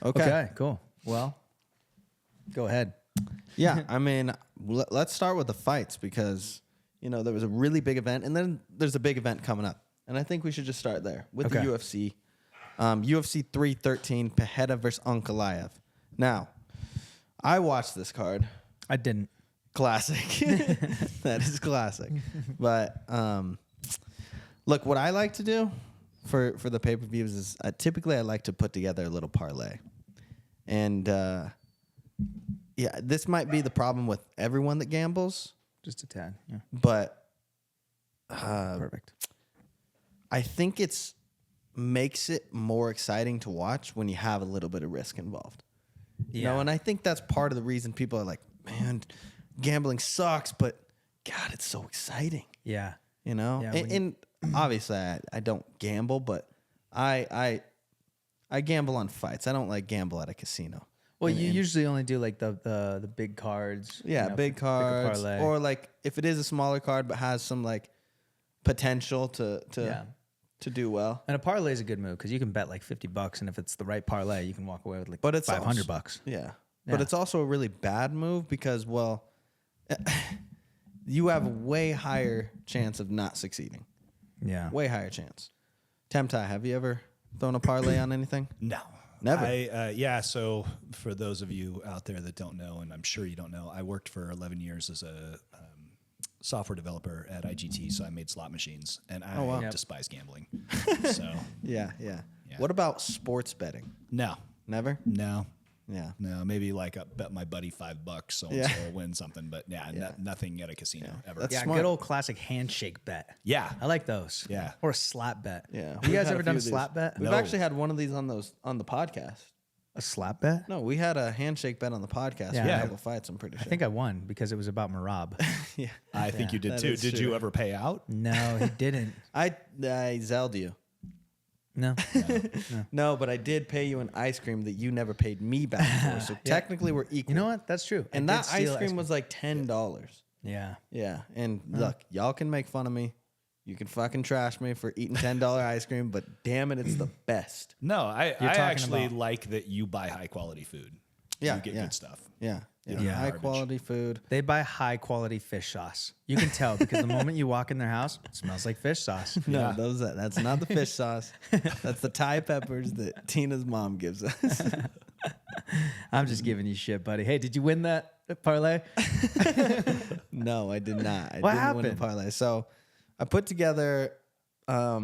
Okay, cool. Well, go ahead. Yeah, I mean, let's start with the fights because, there was a really big event and then there's a big event coming up. And I think we should just start there with the UFC. UFC 313, Pereira versus Ankalaev. Now, I watched this card. I didn't. Classic. That is classic. But look, what I like to do for the pay-per-views is typically I like to put together a little parlay. And this might be the problem with everyone that gambles. Just a tad. Yeah. But Perfect. I think makes it more exciting to watch when you have a little bit of risk involved. Yeah. And I think that's part of the reason people are like, man, gambling sucks, but God, it's so exciting. Yeah. Yeah, and obviously I don't gamble, but I gamble on fights. I don't like gamble at a casino. Well, you usually only do like the big cards. Yeah, big cards, or like if it is a smaller card but has some like potential to do well. And a parlay is a good move because you can bet like $50, and if it's the right parlay, you can walk away with like $500. Yeah, but it's also a really bad move because you have a way higher chance of not succeeding. Yeah, way higher chance. Temtai, have you ever thrown a parlay on anything? No. Never. So for those of you out there that don't know, and I'm sure you don't know, I worked for 11 years as a software developer at IGT, so I made slot machines, and I despise gambling. So yeah. What about sports betting? No. Never? No. Yeah. No, maybe like I bet my buddy $5 so and so will win something, but nothing at a casino ever. That's yeah, smart. good old classic handshake bet. Yeah. I like those. Yeah. Or a slap bet. Yeah. Have you guys ever done a slap bet? We've actually had one of these on the podcast. A slap bet? No, we had a handshake bet on the podcast for a couple fights, I'm pretty sure. I think I won because it was about Marab. Yeah. I think you did too. Did true. you ever pay out? No, he didn't. I zelled you. No. No, but I did pay you an ice cream that you never paid me back for. So technically we're equal. You know what? That's true. And that ice cream was like $10. Yeah. Yeah. And look, y'all can make fun of me. You can fucking trash me for eating $10 ice cream, but damn it, it's the best. No, I actually like that you buy high quality food. Yeah. You get good stuff. Yeah. Yeah. High quality food. They buy high quality fish sauce. You can tell because the moment you walk in their house, it smells like fish sauce. No, that's not the fish sauce. That's the Thai peppers that Tina's mom gives us. I'm just giving you shit, buddy. Hey, did you win that parlay? No, I did not. What didn't happened? win the parlay. So I put together. I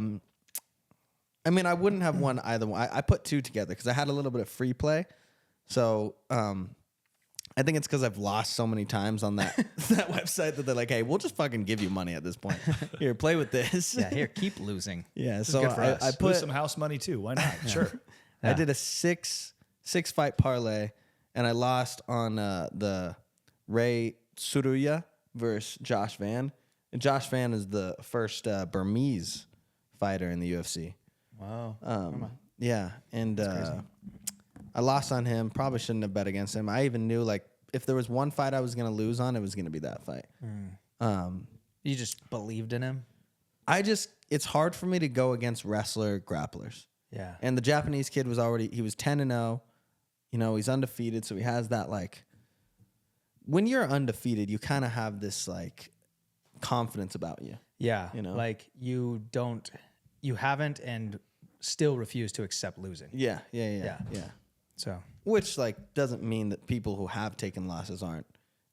wouldn't have won either one. I put two together because I had a little bit of free play. So I think it's because I've lost so many times on that website that they're like, hey, we'll just fucking give you money at this point. Here, play with this. Yeah, here, keep losing. Yeah, This is so good for us. I Lose put some house money too. Why not? Sure. I did a six fight parlay, and I lost on the Ray Tsuruya versus Josh Van. And Josh Van is the first Burmese fighter in the UFC. Wow. Yeah, and I lost on him. Probably shouldn't have bet against him. I even knew like if there was one fight I was going to lose on, it was going to be that fight. You just believed in him? It's hard for me to go against wrestler grapplers. Yeah. And the Japanese kid was 10-0. He's undefeated, so he has that like. When you're undefeated, you kind of have this like confidence about you. Yeah. Like you haven't and still refuse to accept losing. Yeah. So, which like doesn't mean that people who have taken losses aren't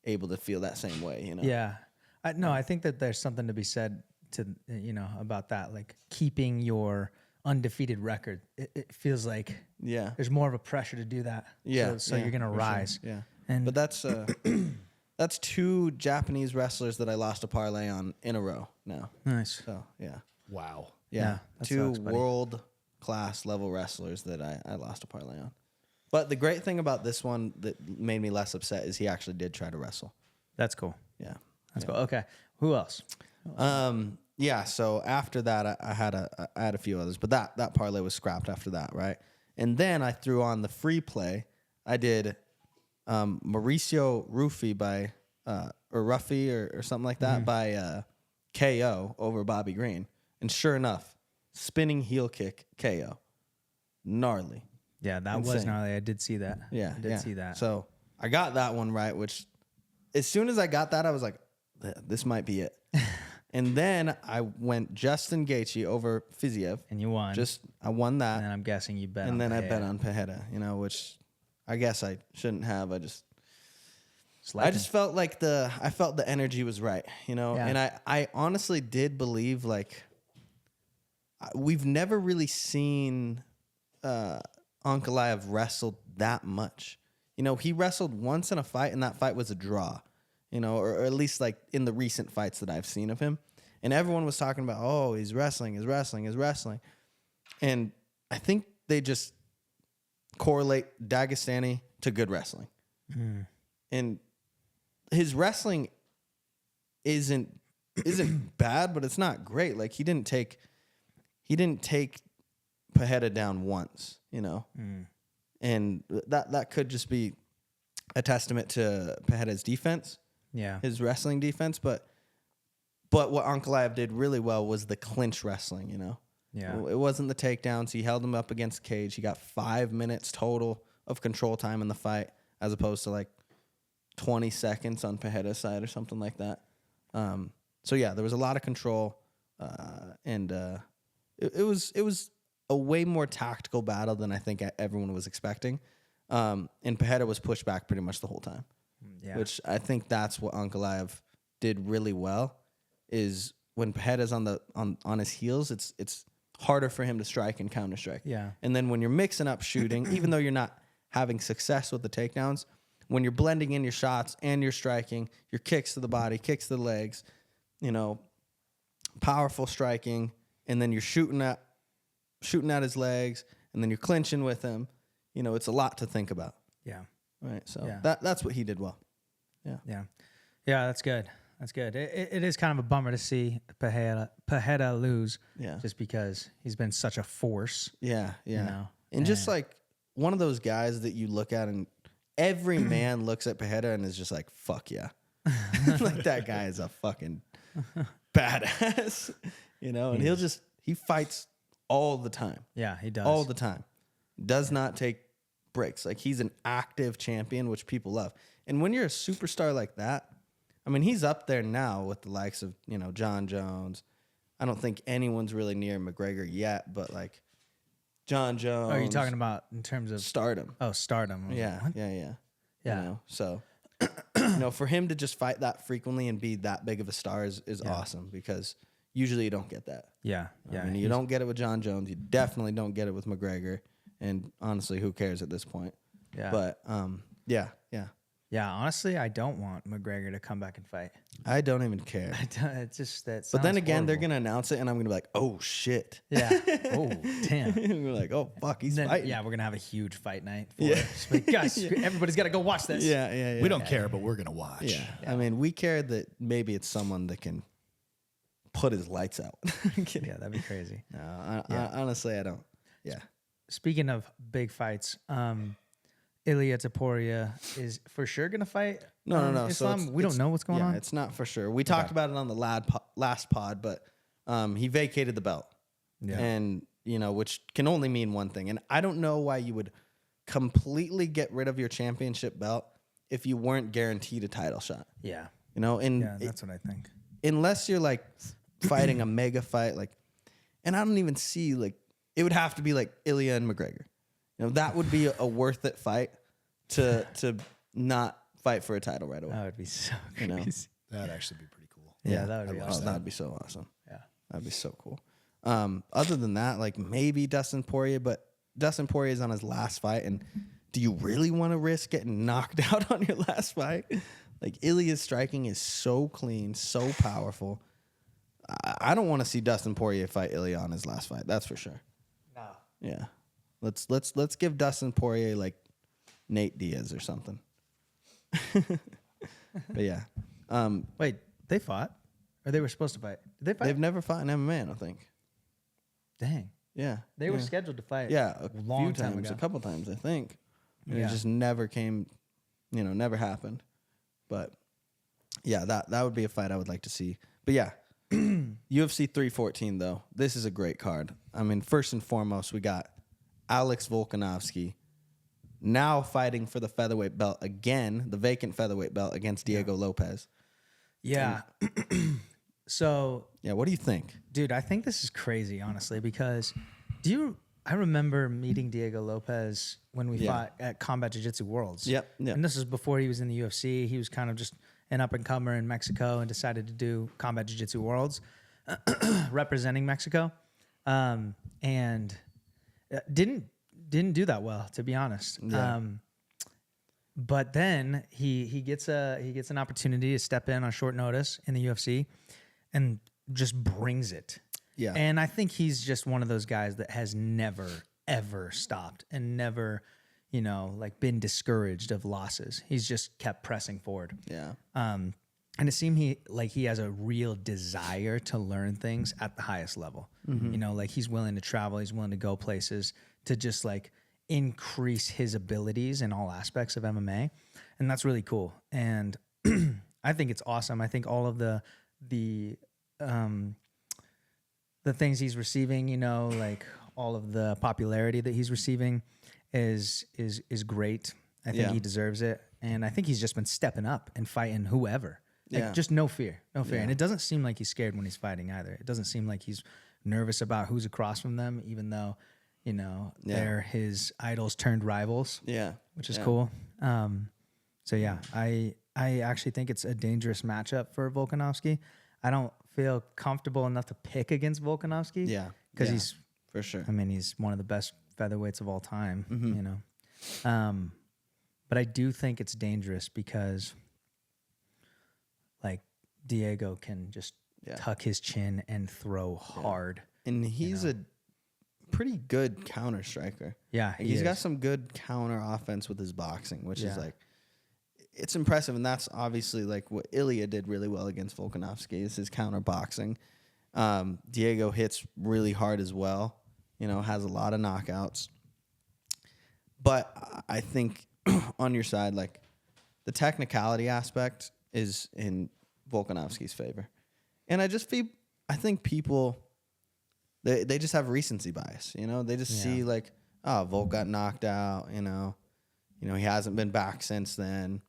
able to feel that same way. Yeah. I think that there's something to be said to about that, like keeping your undefeated record. It feels like there's more of a pressure to do that. Yeah. So you're gonna rise. Sure. Yeah. But that's two Japanese wrestlers that I lost a parlay on in a row now. Nice. So yeah. Wow. Yeah. That Two sucks, buddy. world class level wrestlers that I lost a parlay on. But the great thing about this one that made me less upset is he actually did try to wrestle. That's cool. Yeah. That's cool. Okay. Who else? Yeah. So after that, I had a few others, but that parlay was scrapped after that, right? And then I threw on the free play. I did Mauricio Rufy by or Ruffy or something like that by KO over Bobby Green, and sure enough, spinning heel kick KO, gnarly. Yeah, that was gnarly. I did see that. Yeah, I did see that. So I got that one right, which as soon as I got that, I was like, this might be it. And then I went Justin Gaethje over Fiziev. And you won. I won that. And then I'm guessing you bet and on then Pereira. I bet on Pereira, which I guess I shouldn't have. I just felt like the energy was right, and I honestly did believe, like, we've never really seen Ankalaev wrestle that much. He wrestled once in a fight, and that fight was a draw, or at least like in the recent fights that I've seen of him. And everyone was talking about, oh, he's wrestling. And I think they just correlate Dagestani to good wrestling. Mm. And his wrestling isn't bad, but it's not great. Like, he didn't take Pereira down once, and that could just be a testament to Pereira's defense, his wrestling defense. But what Ankalaev did really well was the clinch wrestling, It wasn't the takedowns. He held him up against cage. He got 5 minutes total of control time in the fight, as opposed to like 20 seconds on Pereira's side or something like that. So yeah, there was a lot of control, and it was a way more tactical battle than I think everyone was expecting. And Pereira was pushed back pretty much the whole time, which I think that's what Ankalaev did really well. Is when Pereira's on his heels, it's harder for him to strike and counter strike. Yeah, and then when you're mixing up shooting, even though you're not having success with the takedowns, when you're blending in your shots and you're striking, your kicks to the body, kicks to the legs, powerful striking, and then you're shooting at his legs, and then you're clinching with him. It's a lot to think about. Yeah. Right. So that's what he did well. Yeah. Yeah. Yeah. That's good. That's good. It is kind of a bummer to see Pereira lose. Yeah. Just because he's been such a force. Yeah. Yeah. And just like one of those guys that you look at, and every man looks at Pereira and is just like, fuck yeah. Like, that guy is a fucking badass, and he fights all the time. Yeah, he does. All the time. Does not take breaks. Like, he's an active champion, which people love. And when you're a superstar like that, I mean, he's up there now with the likes of, John Jones. I don't think anyone's really near McGregor yet, but like John Jones. Oh, are you talking about in terms of stardom? Oh, stardom. Yeah. So, for him to just fight that frequently and be that big of a star is awesome, because usually you don't get that. Yeah. I mean, you don't get it with John Jones. You definitely don't get it with McGregor. And honestly, who cares at this point? Yeah. But yeah. Yeah, honestly, I don't want McGregor to come back and fight. I don't even care. It's just that. But then again, they're gonna announce it, and I'm gonna be like, "Oh shit!" Yeah. Oh damn. We're like, "Oh fuck, he's fighting." Yeah, we're gonna have a huge fight night. Like, guys, everybody's got to go watch this. Yeah. We don't care, but we're gonna watch. Yeah. I mean, we care that maybe it's someone that can put his lights out. Yeah, that'd be crazy. No, honestly, I don't. Yeah. Speaking of big fights, Ilia Topuria is for sure going to fight. No. Islam. So we don't know what's going on. It's not for sure. We talked about it on the last pod, but he vacated the belt, and which can only mean one thing. And I don't know why you would completely get rid of your championship belt if you weren't guaranteed a title shot. Yeah, that's what I think. Unless you're like fighting a mega fight, like, and I don't even see, like, it would have to be like Ilia and McGregor. That would be a worth it fight to not fight for a title right away. That would be so crazy. That'd actually be pretty cool. Yeah, that would be awesome. That would be so awesome. Yeah. That'd be so cool. Other than that, like, maybe Dustin Poirier, but Dustin Poirier is on his last fight, and do you really want to risk getting knocked out on your last fight? Like, Ilia's striking is so clean, so powerful. I don't want to see Dustin Poirier fight Ilia on his last fight. That's for sure. No. Yeah. Let's give Dustin Poirier like Nate Diaz or something. But yeah. Wait, they fought? Or they were supposed to fight? Did they fight? They've never fought in MMA, I don't think. Dang. Yeah. They were scheduled to fight. Yeah, a couple times, I think. And it just never came, never happened. But yeah, that would be a fight I would like to see. But yeah, UFC 314 though. This is a great card. I mean, first and foremost, we got Alex Volkanovski now fighting for the featherweight belt again, the vacant featherweight belt against Diego Lopes. Yeah. So, yeah, what do you think? Dude, I think this is crazy, honestly, because I remember meeting Diego Lopes when we fought at Combat Jiu-Jitsu Worlds. Yep. And this is before he was in the UFC. He was kind of just an up-and-comer in Mexico and decided to do Combat Jiu-Jitsu Worlds, representing Mexico. And didn't do that well, to be honest. Yeah. But then he gets an opportunity to step in on short notice in the UFC and just brings it. Yeah. And I think he's just one of those guys that has never, ever stopped and never, been discouraged of losses. He's just kept pressing forward. Yeah. And it seemed he has a real desire to learn things at the highest level. Mm-hmm. He's willing to travel, he's willing to go places to just increase his abilities in all aspects of MMA. And that's really cool. And I think it's awesome. I think all of the things he's receiving, all of the popularity that he's receiving is great. I think he deserves it. And I think he's just been stepping up and fighting whoever. Just no fear. Yeah. And it doesn't seem like he's scared when he's fighting either. It doesn't seem like he's nervous about who's across from them, even though, they're his idols turned rivals. Yeah. Which is cool. So yeah, I actually think it's a dangerous matchup for Volkanovski. I don't feel comfortable enough to pick against Volkanovski. Yeah. Because he's, for sure. I mean, he's one of the best featherweights of all time, But I do think it's dangerous because Diego can just tuck his chin and throw hard. And he's a pretty good counter striker. Yeah, he's got some good counter offense with his boxing, which is it's impressive. And that's obviously what Ilya did really well against Volkanovski is his counter boxing. Diego hits really hard as well, has a lot of knockouts. But I think on your side, the technicality aspect is in Volkanovski's favor. And I think people, they just have recency bias, they just see Volk got knocked out, he hasn't been back since then.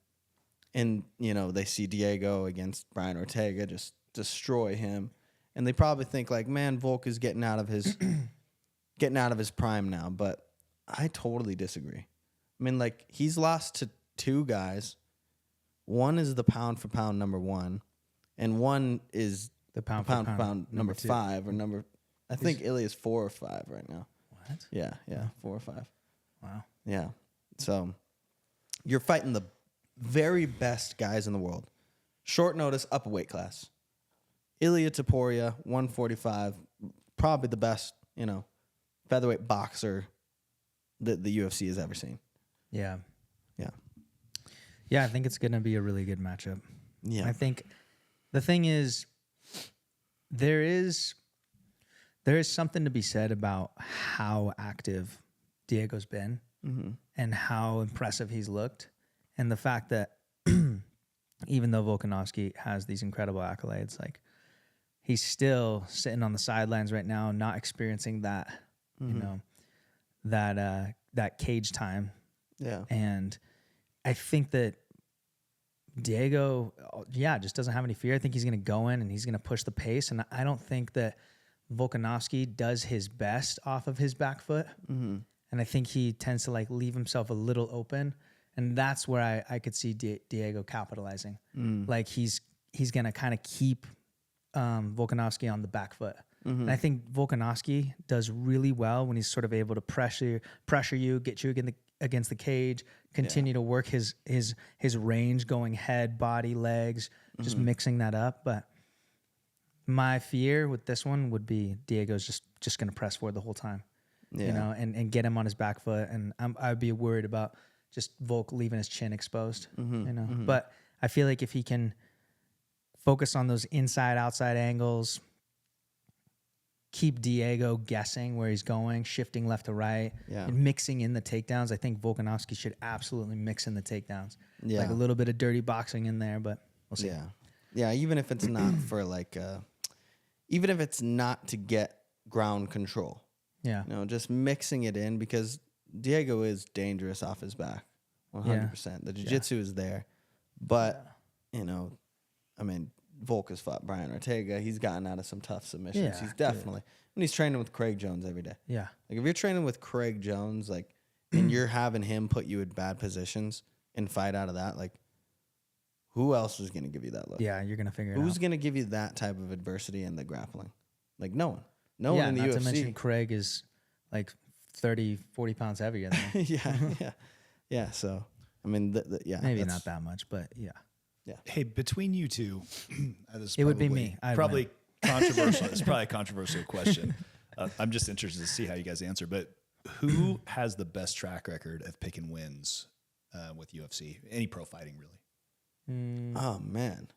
And, they see Diego against Brian Ortega just destroy him. And they probably think man, Volk is getting out of his prime now. But I totally disagree. I mean, he's lost to two guys. One is the pound for pound number one, and one is the pound for pound number 5 or number. I think Ilya's 4 or 5 right now. What? Yeah, 4 or 5. Wow. Yeah. So you're fighting the very best guys in the world. Short notice, up a weight class. Ilia Topuria, 145, probably the best, featherweight boxer that the UFC has ever seen. Yeah. Yeah. Yeah, I think it's going to be a really good matchup. Yeah. I think the thing is, there is something to be said about how active Diego's been and how impressive he's looked. And the fact that even though Volkanovski has these incredible accolades, he's still sitting on the sidelines right now, not experiencing that, that cage time. Yeah. And I think that Diego, just doesn't have any fear. I think he's going to go in and he's going to push the pace. And I don't think that Volkanovski does his best off of his back foot. Mm-hmm. And I think he tends to leave himself a little open. And that's where I could see Diego capitalizing. He's going to kind of keep Volkanovski on the back foot. Mm-hmm. And I think Volkanovski does really well when he's sort of able to pressure you, get you against the cage, continue to work his range, going head, body, legs, just mixing that up. But my fear with this one would be Diego's just going to press forward the whole time, and get him on his back foot. And I'd be worried about just Volk leaving his chin exposed, But I feel like if he can focus on those inside, outside angles, keep Diego guessing where he's going, shifting left to right, and mixing in the takedowns. I think Volkanovski should absolutely mix in the takedowns. A little bit of dirty boxing in there, but we'll see. Yeah, even if it's not for even if it's not to get ground control. Yeah. Just mixing it in because Diego is dangerous off his back, 100%. The jiu-jitsu is there, but you know, I mean, Volk has fought Brian Ortega. He's gotten out of some tough submissions. He's definitely, and he's training with Craig Jones every day. Yeah. Like if you're training with Craig Jones, like, and you're having him put you in bad positions and fight out of that, like, who else is going to give you that look? Yeah, you're going to figure it out. Who's going to give you that type of adversity in the grappling? Like, no one. No one in the UFC. Not to mention Craig is like 30, 40 pounds heavier than him. Yeah. So, I mean, maybe not that much, but yeah. Hey, between you two, it would be me. Probably controversial. It's probably a controversial question. I'm just interested to see how you guys answer. But who has the best track record of picking wins with UFC? Any pro fighting, really? Oh man.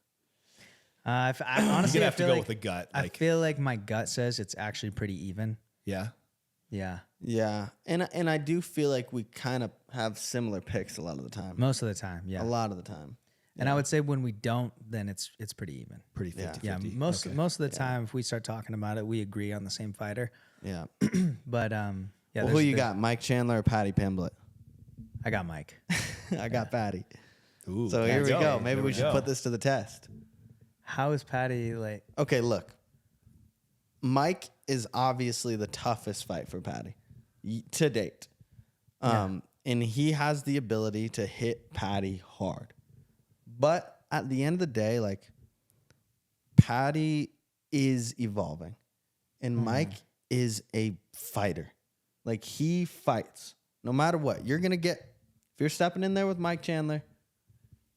I honestly have I to feel go like, with the gut. I feel like my gut says it's actually pretty even. Yeah. Yeah. And I do feel like we kind of have similar picks a lot of the time. Most of the time, yeah. A lot of the time. And I would say when we don't, then it's pretty even. Pretty 50-50. Yeah, most of the time, if we start talking about it, we agree on the same fighter. Yeah. But well, who you got, Mike Chandler or Patty Pimblett? I got Mike. I got Patty. Ooh, so here we go. Maybe we should put this to the test. How is Patty like? Okay, look. Mike is obviously the toughest fight for Patty to date. And he has the ability to hit Patty hard. But at the end of the day, like, Patty is evolving. And Mike is a fighter. Like, he fights. No matter what. You're going to get... If you're stepping in there with Mike Chandler,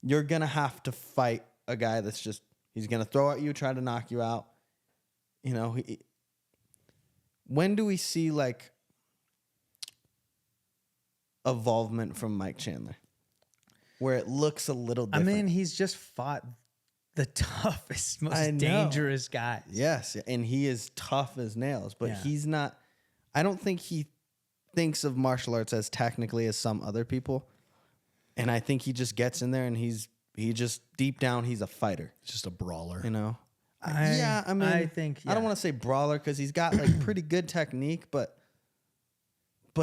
you're going to have to fight a guy that's just... He's going to throw at you, try to knock you out. You know, when do we see, like, evolvement from Mike Chandler? Where it looks a little different. I mean, he's just fought the toughest, most dangerous guys. Yes, and he is tough as nails, but he's not... I don't think he thinks of martial arts as technically as some other people. And I think he just gets in there and he just, deep down, he's a fighter. It's just a brawler. You know? I mean, I don't want to say brawler because he's got, like, pretty good technique, but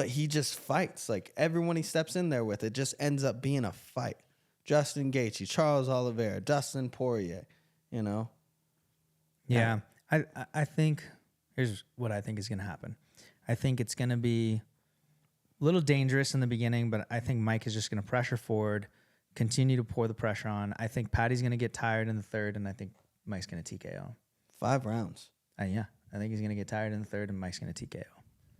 he just fights. Like, everyone he steps in there with, it just ends up being a fight. Justin Gaethje, Charles Oliveira, Dustin Poirier, you know? Yeah. I think, here's what I think is going to happen. I think it's going to be a little dangerous in the beginning, but I think Mike is just going to pressure forward, continue to pour the pressure on. I think Patty's going to get tired in the third, and I think Mike's going to TKO. 5 rounds. Yeah. I think he's going to get tired in the third, and Mike's going to TKO.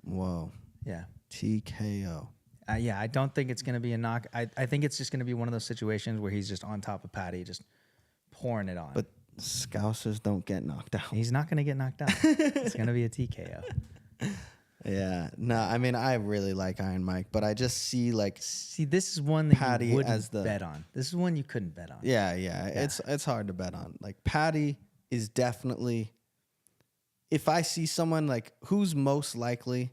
Whoa. Yeah. TKO. I don't think it's going to be a knock. I think it's just going to be one of those situations where he's just on top of Patty, just pouring it on. But Scousers don't get knocked out. He's not going to get knocked out. It's going to be a TKO. Yeah. No, I mean, I really like Iron Mike, but I just see, like... See, this is one that Patty you wouldn't bet on. This is one you couldn't bet on. Yeah. It's hard to bet on. Like, Patty is definitely... If I see someone, like, who's most likely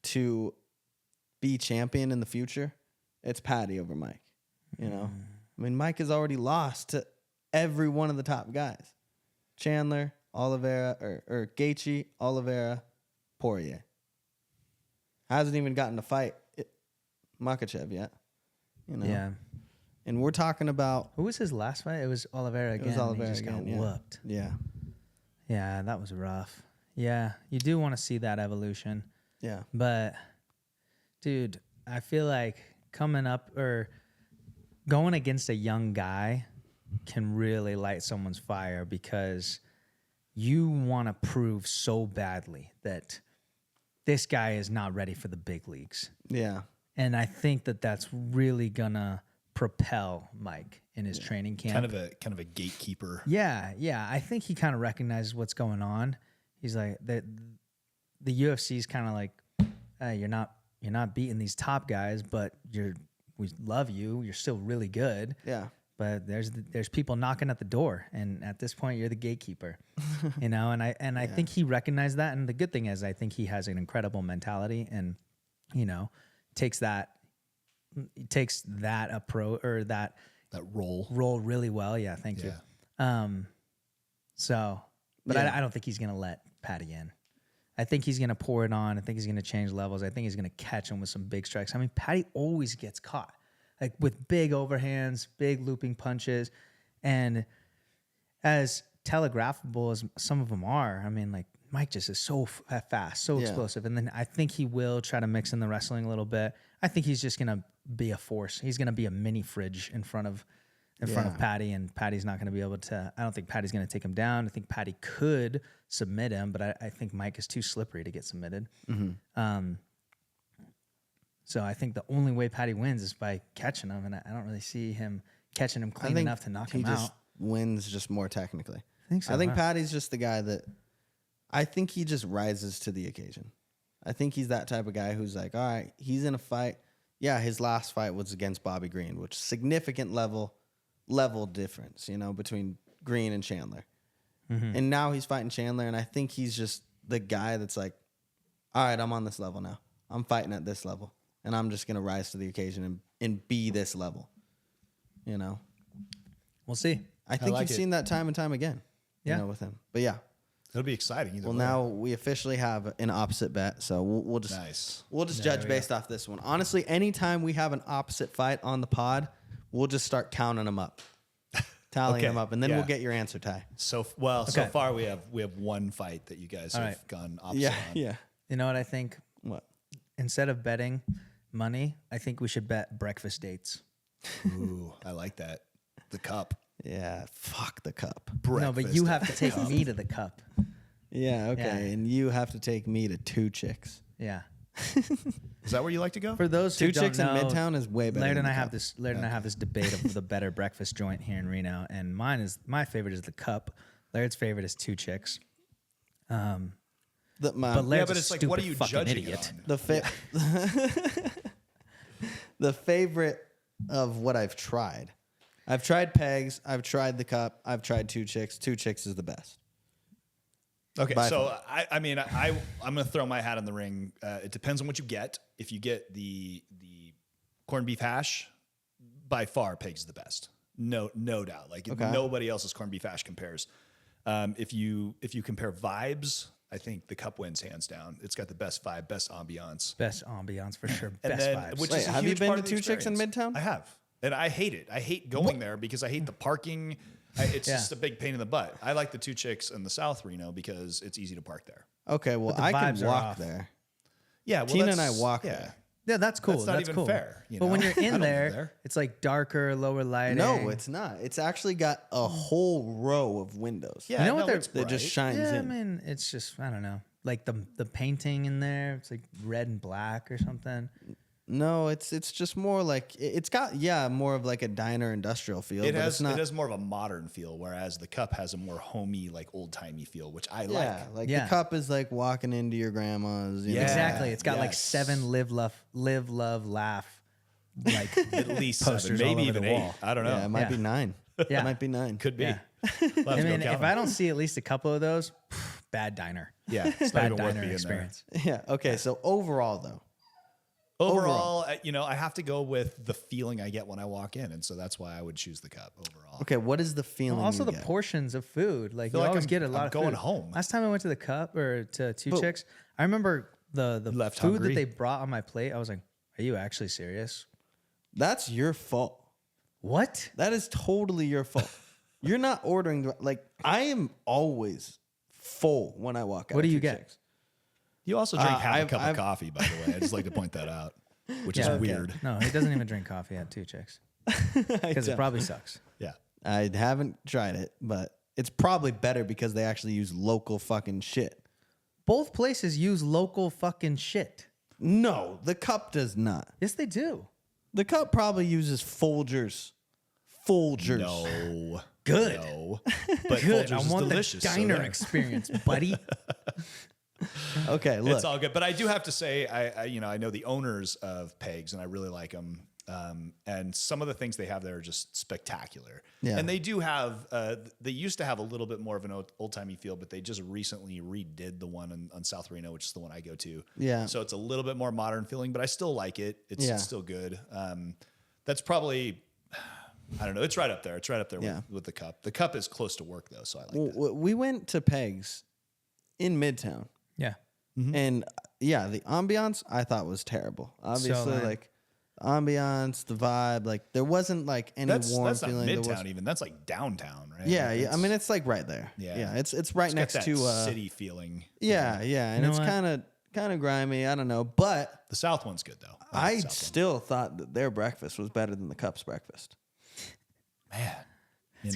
to be champion in the future, it's Patty over Mike. You know? I mean, Mike has already lost to every one of the top guys. Chandler, Oliveira, or Gaethje, Oliveira, Poirier. Hasn't even gotten to fight Makhachev yet. You know? Yeah. And we're talking about... Who was his last fight? It was Oliveira again. It was Oliveira he just again, got whooped. Yeah. Yeah, that was rough. Yeah, you do want to see that evolution. Yeah. But, dude, I feel like coming up or going against a young guy can really light someone's fire because you want to prove so badly that this guy is not ready for the big leagues. Yeah. And I think that that's really going to propel Mike in his training camp. Kind of a gatekeeper. Yeah. I think he kind of recognizes what's going on. He's like, the UFC is kind of like, hey, you're not beating these top guys, but we love you. You're still really good. Yeah. But there's people knocking at the door, and at this point, you're the gatekeeper, you know. And I think he recognized that. And the good thing is, I think he has an incredible mentality, and you know, takes that approach or that role really well. Yeah, thank you. So, but I don't think he's gonna let Patty in. I think he's going to pour it on. I think he's going to change levels. I think he's going to catch him with some big strikes. I mean, Patty always gets caught, like with big overhands, big looping punches. And as telegraphable as some of them are, I mean, like Mike just is so fast, so explosive. And then I think he will try to mix in the wrestling a little bit. I think he's just going to be a force. He's going to be a mini fridge in front of Patty, and Patty's not going to be able to. I don't think Patty's going to take him down. I think Patty could submit him, but I think Mike is too slippery to get submitted. So I think the only way Patty wins is by catching him, and I don't really see him catching him clean enough to knock him out. He just wins just more technically. I think so. I think Patty's just the guy that. I think he just rises to the occasion. I think he's that type of guy who's like, all right, he's in a fight. Yeah, his last fight was against Bobby Green, which significant level difference, between Green and Chandler. And now he's fighting Chandler, and I think he's just the guy that's like, all right, I'm on this level now. I'm fighting at this level, and I'm just going to rise to the occasion and be this level, We'll see. I think you've seen that time and time again, with him. But yeah. It'll be exciting either way. Now we officially have an opposite bet, so we'll just judge based off this one. Honestly, anytime we have an opposite fight on the pod, we'll just start counting them up, tallying them up, and then we'll get your answer, Ty. So far we have one fight that you guys have gone opposite on. Yeah. You know what I think? What? Instead of betting money, I think we should bet breakfast dates. Ooh, I like that. The cup. Yeah, fuck the cup. No, but you have to take me to the cup. Yeah, okay. Yeah. And you have to take me to Two Chicks. Yeah. Is that where you like to go? For those who Two don't Chicks know, in Midtown is way better. Laird and I have this debate of the better breakfast joint here in Reno, and my favorite is the Cup. Laird's favorite is Two Chicks. But Laird's but it's like, what are you judging idiot? The favorite of what I've tried. I've tried Pegs. I've tried the Cup. I've tried Two Chicks. Two Chicks is the best. Okay, so I'm going to throw my hat in the ring. It depends on what you get. If you get the corned beef hash, by far Pegs is the best. No doubt. Like nobody else's corned beef hash compares. If you compare vibes, I think the Cup wins hands down. It's got the best vibe, best ambiance. Best ambiance for sure. And best then, vibes. which is a have you huge been part to of the Two Chicks in experience. Midtown? I have. And I hate it. I hate going there because I hate the parking. It's just a big pain in the butt. I like the Two Chicks in the South Reno because it's easy to park there. Okay, well, I can walk there. Yeah, well, Tina and I walk there. Yeah, that's cool. That's not even cool. fair. But when you're in there, it's like darker, lower lighting. No, it's not. It's actually got a whole row of windows. Yeah, you know what that just shines in. I mean, it's just, I don't know. Like the painting in there, it's like red and black or something. No, it's just more like it's got more of like a diner industrial feel. It has more of a modern feel, whereas the Cup has a more homey, like old timey feel, which I like. The Cup is like walking into your grandma's. You know? Exactly. It's got like 7 live, love, laugh, like at least posters 7, maybe all over even the 8. wall. I don't know. Yeah, it might be 9. Yeah. It might be 9. Could be. Yeah. We'll I mean, if I don't see at least a couple of those, bad diner. yeah, it's not Bad even worth diner being experience. Yeah. Okay. So overall, though. Overall, I have to go with the feeling I get when I walk in, and so that's why I would choose the Cup overall. Okay, what is the feeling? Well, also you the get? portions of food. Like you like always I'm- get a lot I'm of going food. home. Last time I went to the Cup or to Two Chicks, I remember the Left food hungry. that they brought on my plate. I was like, "Are you actually serious? That's your fault. What? That is totally your fault. You're not ordering. Like I am always full when I walk out. What do of you Two get? Chicks. You also drink half a cup I've- of coffee, by the way. I just like to point that out, which Yeah, is okay. weird. No, he doesn't even drink coffee at Two Chicks because it probably sucks. Yeah. I haven't tried it, but it's probably better because they actually use local fucking shit. Both places use local fucking shit. No, the Cup does not. Yes, they do. The Cup probably uses Folgers. Folgers. No. Good. No. But Good. Folgers I is want delicious. the so diner there. experience, buddy. Okay, look. It's all good, but I do have to say, I know the owners of Pegs, and I really like them. And some of the things they have there are just spectacular. Yeah. And they do have. They used to have a little bit more of an old timey feel, but they just recently redid the one on South Reno, which is the one I go to. Yeah. So it's a little bit more modern feeling, but I still like it. It's still good. That's probably. I don't know. It's right up there. It's right up there with the Cup. The Cup is close to work though, so I like that. We went to Pegs in Midtown. Yeah. And yeah, the ambiance I thought was terrible. Obviously, like the ambiance, the vibe, like there wasn't like any warm that's feeling. Not Midtown even. That's like downtown, right? Yeah, like yeah. I mean, it's like right there. Yeah, it's right next got that to city feeling. Yeah, and it's kind of grimy. I don't know, but the South one's good though. I still thought that their breakfast was better than the Cup's breakfast. Man,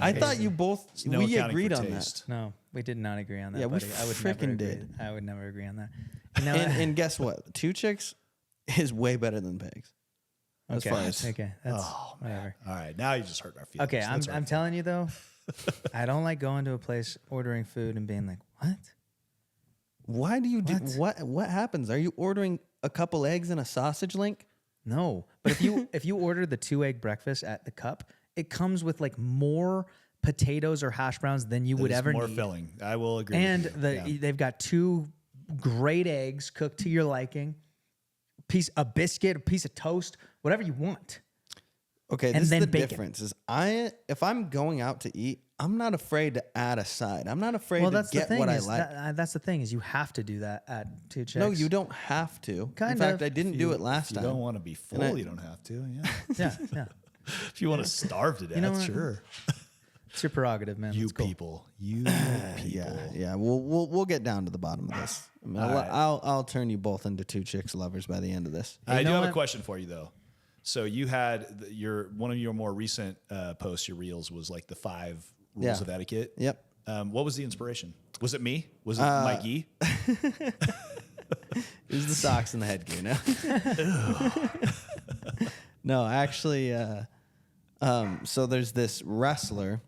I thought you both we agreed on that. No, we did not agree on that. Yeah, buddy. we I would freaking did. I would never agree on that. And guess what? Two Chicks is way better than Pigs. As far as that's whatever. All right, now you just hurt our feelings. Okay, I'm telling you though, I don't like going to a place, ordering food, and being like, "What? Why do you do what happens? Are you ordering a couple eggs and a sausage link?" No, but if you order the 2-egg breakfast at the Cup, it comes with like more potatoes or hash browns than you would ever need. More filling. I will agree. And they've got 2 great eggs cooked to your liking, a biscuit, a piece of toast, whatever you want. Okay, this is the difference. Is if I'm going out to eat, I'm not afraid to add a side. I'm not afraid to get what I like. That's the thing is you have to do that at Two Chicks. No, you don't have to. In fact, I didn't do it last time. If you don't want to be full, you don't have to. Yeah. Yeah. If you want to starve to death, sure. It's your prerogative, man. You people. Yeah. We'll get down to the bottom of this. I mean, I'll turn you both into Two Chicks lovers by the end of this. I do have a question for you though. So you had one of your more recent posts, your reels, was like the 5 rules of etiquette. Yep. What was the inspiration? Was it me? Was it Mikey? It was the socks and the headgear. No. No, actually. So there's this wrestler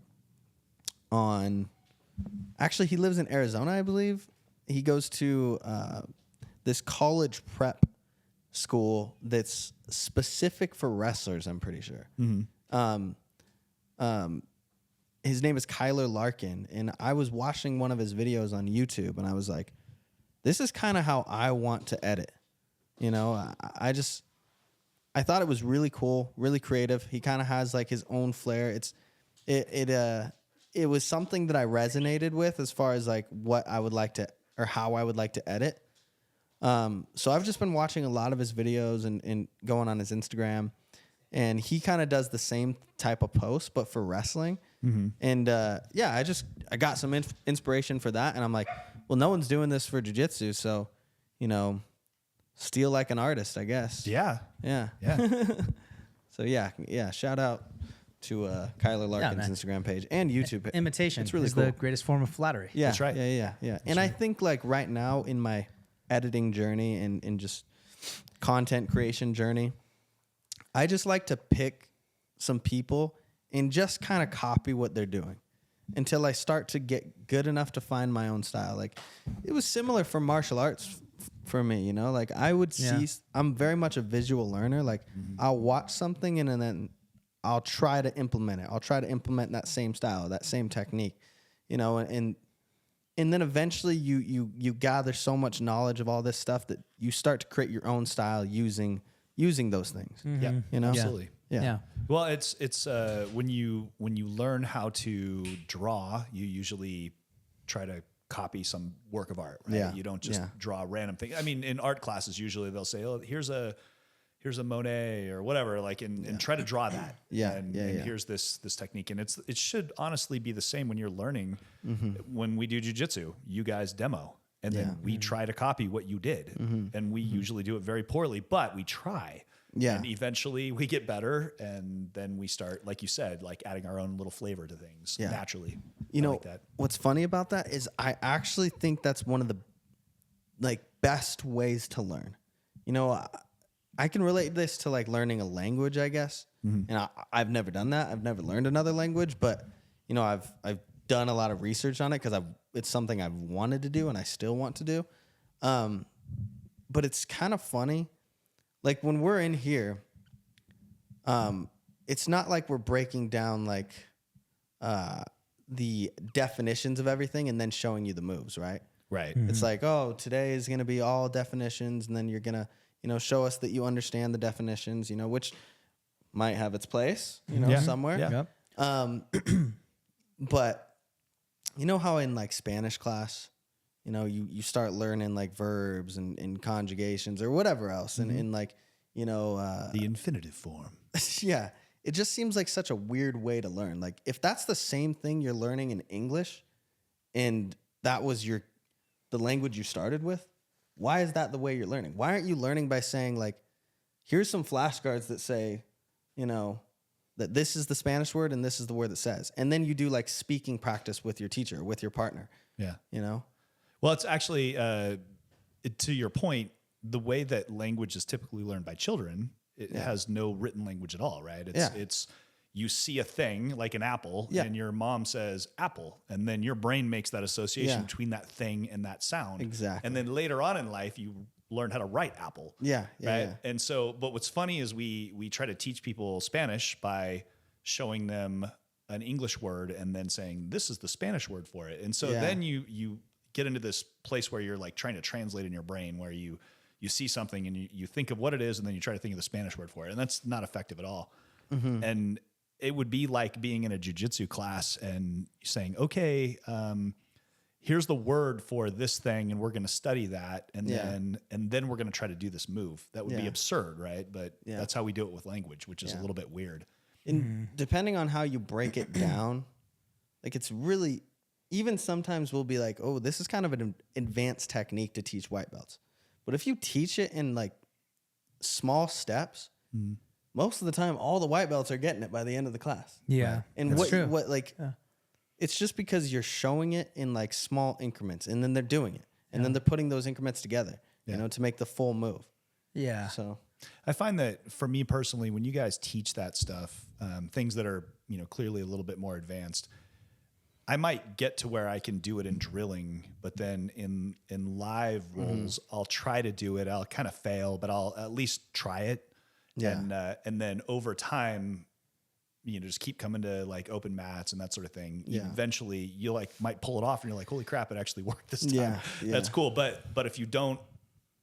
actually he lives in Arizona, I believe. He goes to this college prep school that's specific for wrestlers, I'm pretty sure. His name is Kyler Larkin, and I was watching one of his videos on YouTube, and I was like, this is kind of how I want to edit. You know, I thought it was really cool, really creative. He kind of has like his own flair. It was something that I resonated with as far as like what I would like to, or how I would like to edit. So I've just been watching a lot of his videos and going on his Instagram, and he kind of does the same type of post, but for wrestling. And I got some inspiration for that, and I'm like, well, no one's doing this for jiu-jitsu, so steal like an artist, I guess. Yeah. So shout out to Kyler Larkin's Instagram page and YouTube. Imitation it's really is cool. The greatest form of flattery. Yeah, that's right. Yeah. And I think like right now in my editing journey and just content creation journey, I just like to pick some people and just kind of copy what they're doing until I start to get good enough to find my own style. Like it was similar for martial arts for me, like I would see, I'm very much a visual learner. Like I'll watch something and then I'll try to implement it. I'll try to implement that same style, that same technique, and then eventually you gather so much knowledge of all this stuff that you start to create your own style using those things. Yeah, absolutely. Yeah. Well, it's when you learn how to draw, you usually try to copy some work of art, right? Yeah. You don't just draw random things. I mean, in art classes, usually they'll say, "Oh, here's a Monet or whatever," like, and try to draw that. And here's this technique, and it should honestly be the same when you're learning. When we do jiu-jitsu, you guys demo, and then we try to copy what you did, and we usually do it very poorly, but we try. Yeah. And eventually we get better, and then we start, like you said, like adding our own little flavor to things naturally. Like that. What's funny about that is I actually think that's one of the like best ways to learn. I can relate this to like learning a language, I guess. And I've never done that. I've never learned another language, but I've done a lot of research on it because it's something I've wanted to do and I still want to do. But it's kind of funny. Like when we're in here, it's not like we're breaking down like the definitions of everything and then showing you the moves, right? Right. It's like, oh, today is going to be all definitions, and then you're going to, show us that you understand the definitions, which might have its place, somewhere. Yep. But how in like Spanish class, you know, you start learning like verbs and conjugations or whatever else. And like, you know, the infinitive form. yeah, it just seems like such a weird way to learn. Like if that's the same thing you're learning in English and that was the language you started with, why is that the way you're learning? Why aren't you learning by saying like, here's some flashcards that say, you know, that this is the Spanish word and this is the word that says. And then you do like speaking practice with your teacher, with your partner. Yeah. You know? Well, it's actually, to your point, the way that language is typically learned by children, it has no written language at all, right? It's you see a thing like an apple and your mom says apple, and then your brain makes that association between that thing and that sound. Exactly. And then later on in life, you learn how to write apple. Yeah. Right. And so, but what's funny is we try to teach people Spanish by showing them an English word and then saying, this is the Spanish word for it. And so then you get into this place where you're like trying to translate in your brain where you see something and you think of what it is and then you try to think of the Spanish word for it. And that's not effective at all. And it would be like being in a jiu-jitsu class and saying, okay, here's the word for this thing, and we're going to study that, and then we're going to try to do this move. That would be absurd, right? But that's how we do it with language, which is a little bit weird. And depending on how you break it down, like it's really, even sometimes we'll be like, oh, this is kind of an advanced technique to teach white belts. But if you teach it in like small steps, most of the time, all the white belts are getting it by the end of the class. Yeah. Right? And it's just because you're showing it in like small increments and then they're doing it and then they're putting those increments together, you know, to make the full move. Yeah. So I find that for me personally, when you guys teach that stuff, things that are, you know, clearly a little bit more advanced, I might get to where I can do it in drilling, but then in live roles, I'll try to do it. I'll kind of fail, but I'll at least try it. Yeah. And then over time, you know, just keep coming to like open mats and that sort of thing. Yeah. Eventually you like might pull it off and you're like, holy crap, it actually worked this time. Yeah. That's cool. But if you don't,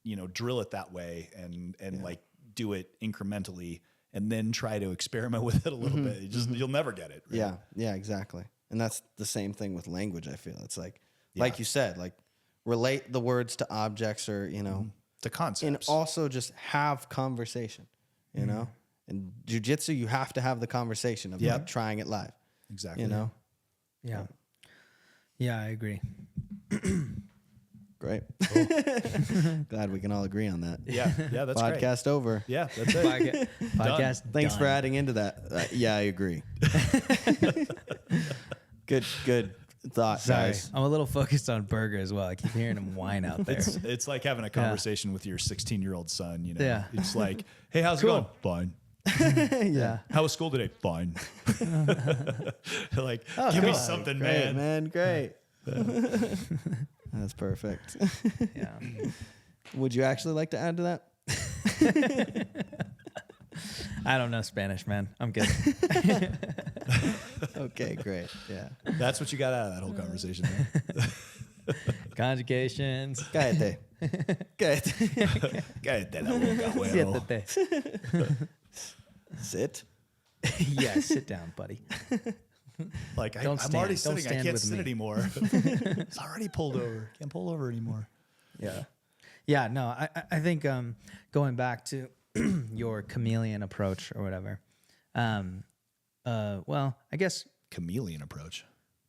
you know, drill it that way and like do it incrementally and then try to experiment with it a little bit, you'll never get it. Right? Yeah. Yeah, exactly. And that's the same thing with language. I feel it's like you said, like relate the words to objects or, you know, to concepts, and also just have conversation, you know. In jiu-jitsu, you have to have the conversation of like trying it live. Exactly. You know? Yeah. Yeah, I agree. Great. Cool. Glad we can all agree on that. Yeah, that's great. Podcast over. Yeah, that's it. Podcast Thanks done. for adding into that. Yeah, I agree. Good thought, Sorry, guys. I'm a little focused on Burger as well. I keep hearing him whine out there. It's like having a conversation with your 16-year-old son, you know. Yeah. It's like, hey, how's it going? Fine. Yeah. How was school today? Fine. Like, give me something, Great, man. Great. That's perfect. Yeah. Would you actually like to add to that? I don't know Spanish, man. I'm good. Okay, great. Yeah. That's what you got out of that whole conversation, man. Conjugations. Cállate. Siéntate. Sit. Yeah, sit down, buddy. Like, Don't I'm stand. already Don't sitting. I stand can't with sit me. anymore. It's already pulled over. Can't pull over anymore. Yeah. Yeah, no, I think going back to your chameleon approach or whatever. Well, I guess, Chameleon approach.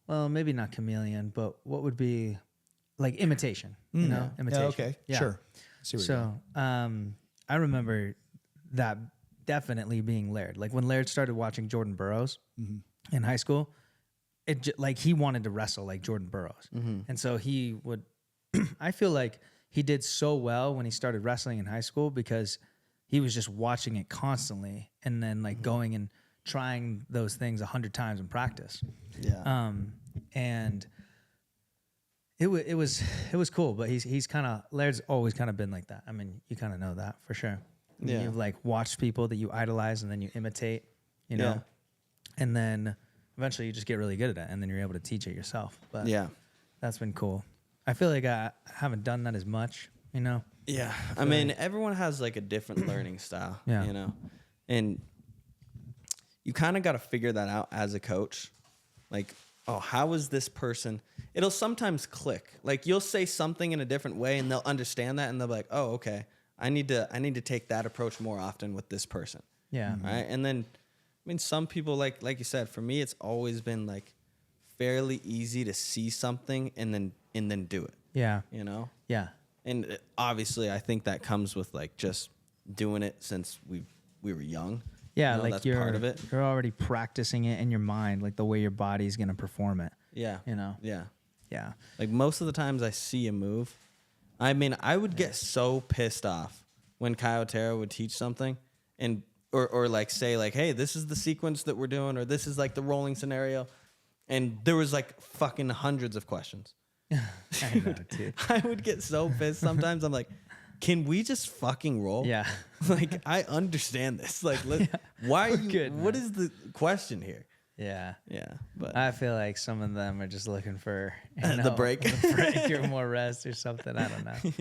well, maybe not chameleon, but what would be like imitation, you know? Imitation. Yeah, okay. Yeah. Sure. See where you're going. So I remember that definitely being Laird. Like when Laird started watching Jordan Burroughs in high school, like he wanted to wrestle like Jordan Burroughs. And so he would, I feel like he did so well when he started wrestling in high school because he was just watching it constantly and then like going and trying those things 100 times in practice. Yeah. And it was cool, but he's kind of, Laird's always kind of been like that. I mean, you kind of know that for sure. Yeah. You've like watched people that you idolize and then you imitate, you know, and then eventually you just get really good at it and then you're able to teach it yourself. But Yeah. that's been cool. I feel like I haven't done that as much, you know? Yeah. I mean, everyone has like a different learning style, you know, and you kind of got to figure that out as a coach. Like oh, how is this person? It'll sometimes click. Like you'll say something in a different way and they'll understand that and they'll be like, oh, okay. I need to take that approach more often with this person. Yeah. Right. And then, I mean, some people like you said, for me, it's always been like fairly easy to see something and then do it. Yeah. You know? Yeah. And obviously I think that comes with like just doing it since we were young. Yeah. You know, Like that's you're, part of it. you're already practicing it in your mind, like the way your body's going to perform it. Yeah. You know? Yeah. Yeah. Like most of the times I see a move, I mean, I would get so pissed off when Kayotera would teach something and or like say like, hey, this is the sequence that we're doing, or this is like the rolling scenario. And there was like fucking hundreds of questions. I know, dude. I would get so pissed sometimes. I'm like, can we just fucking roll? Yeah. Like, I understand this. Like, why are you, good, what man. is the question here? Yeah. Yeah. But I feel like some of them are just looking for The break. the break or more rest or something. I don't know.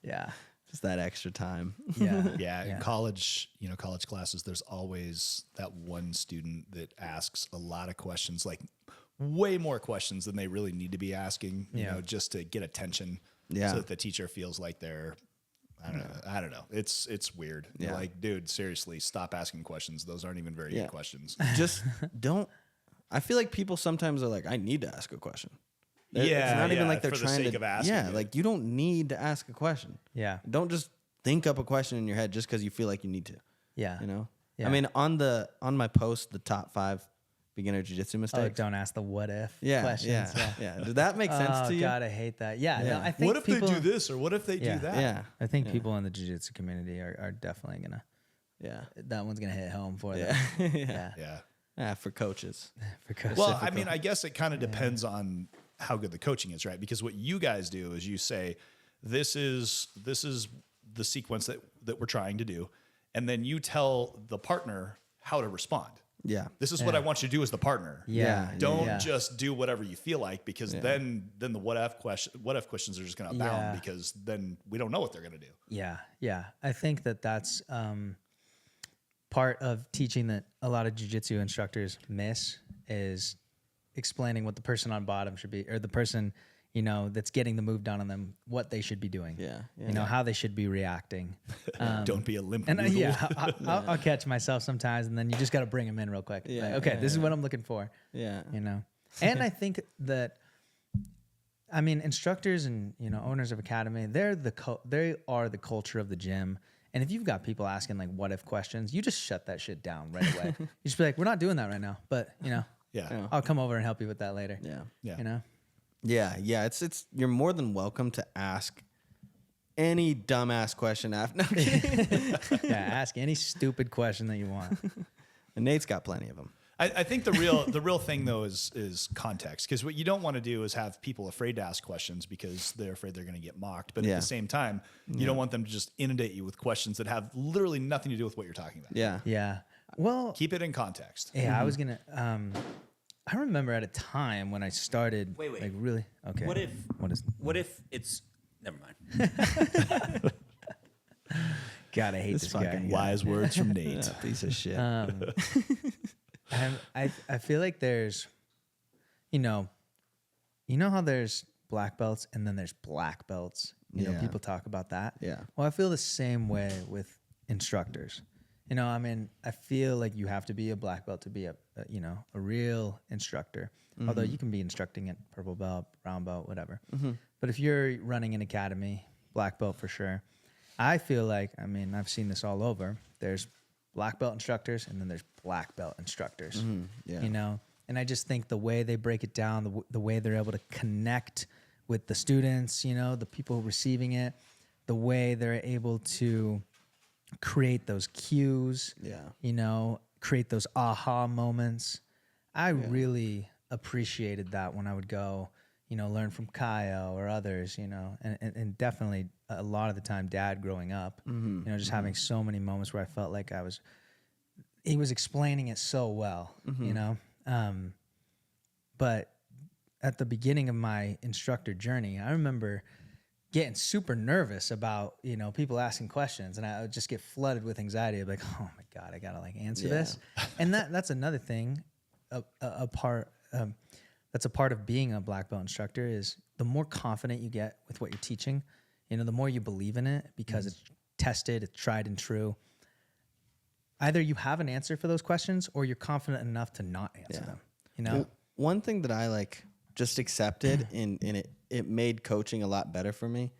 Yeah. just that extra time. Yeah. Yeah, in Yeah. college, college classes, there's always that one student that asks a lot of questions, like way more questions than they really need to be asking, you know, just to get attention. Yeah. So that the teacher feels like they're, I don't know. It's weird. Yeah. Like, dude, seriously, stop asking questions. Those aren't even very good questions. Just don't. I feel like people sometimes are like, I need to ask a question. Yeah, It's not even like they're for the trying sake to. of asking Yeah, it. like you don't need to ask a question. Yeah. Don't just think up a question in your head just because you feel like you need to. Yeah. You know. Yeah. I mean, on my post, the top 5 beginner jiu-jitsu Oh, mistakes. don't ask the what if Yeah, questions. yeah. Did that make sense Oh, to you? God, I hate that. Yeah. Yeah. No, I think What if people, they do this, or what if they Yeah. do that? Yeah, I think people in the jiu-jitsu community are definitely going to, yeah, that one's going to hit home for yeah, them. yeah. Yeah. Yeah, for coaches. For coaches. Well, I mean, I guess it kind of depends on how good the coaching is, right? Because what you guys do is you say, this is the sequence that we're trying to do, and then you tell the partner how to respond. Yeah, This is what I want you to do as the partner. Yeah. Don't Yeah. just do whatever you feel like, because then the what if questions are just going to abound, Yeah. because then we don't know what they're going to do. Yeah, yeah. I think that's part of teaching that a lot of jiu-jitsu instructors miss is explaining what the person on bottom should be, or the person, that's getting the move done on them, what they should be doing. Yeah, How they should be reacting. Don't be a limp And noodle. I'll catch myself sometimes, and then you just got to bring them in real quick. Yeah, Like, okay, yeah, this is what I'm looking for. yeah, And I think that, I mean, instructors and owners of academy, they are the culture of the gym. And if you've got people asking like what if questions, you just shut that shit down right away. You just be like, we're not doing that right now, but Yeah. I'll come over and help you with that later. yeah, Yeah. yeah. It's you're more than welcome to ask any dumbass question after. No, I'm kidding. Yeah, ask any stupid question that you want. And Nate's got plenty of them. I think the real thing though is context, because what you don't want to do is have people afraid to ask questions because they're afraid they're going to get mocked. But at the same time, you don't want them to just inundate you with questions that have literally nothing to do with what you're talking about. Yeah, Yeah. Well, Keep it in context. yeah, I was gonna. I remember at a time when I started. Wait. Like really. Okay. What if What is? it's never mind. God, I hate this guy. fucking Wise words from Nate. piece of shit. I feel like there's, you know how there's black belts and then there's black belts. You know, Yeah. people talk about that. Yeah. Well, I feel the same way with instructors. I mean, I feel like you have to be a black belt to be a real instructor. Although you can be instructing at purple belt, brown belt, whatever. But if you're running an academy, black belt for sure. I feel like, I mean, I've seen this all over. There's black belt instructors and then there's black belt instructors. Yeah. And I just think the way they break it down, the way they're able to connect with the students, the people receiving it, the way they're able to create those cues, create those aha moments. I really appreciated that when I would go, learn from Kyle or others, and definitely a lot of the time Dad growing up, just having so many moments where I felt like he was explaining it so well, but at the beginning of my instructor journey, I remember getting super nervous about, people asking questions, and I would just get flooded with anxiety. I'd be like, oh my God, I gotta answer this. And that's another thing, that's a part of being a black belt instructor is the more confident you get with what you're teaching, you know, the more you believe in it because it's tested, it's tried and true. Either you have an answer for those questions or you're confident enough to not answer them, you know? Well, one thing that I like just accepted and it made coaching a lot better for me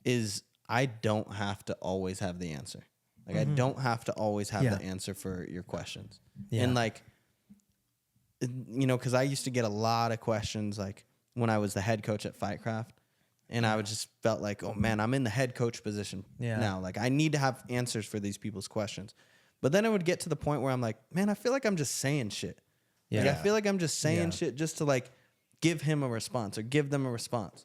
is I don't have to always have the answer. Like I don't have to always have the answer for your questions. Yeah. And like, you know, cause I used to get a lot of questions like when I was the head coach at Fightcraft and I would just felt like, oh man, I'm in the head coach position now. Like I need to have answers for these people's questions. But then it would get to the point where I'm like, man, I feel like I'm just saying shit. Yeah. Like I feel like I'm just saying shit just to like give him a response or give them a response.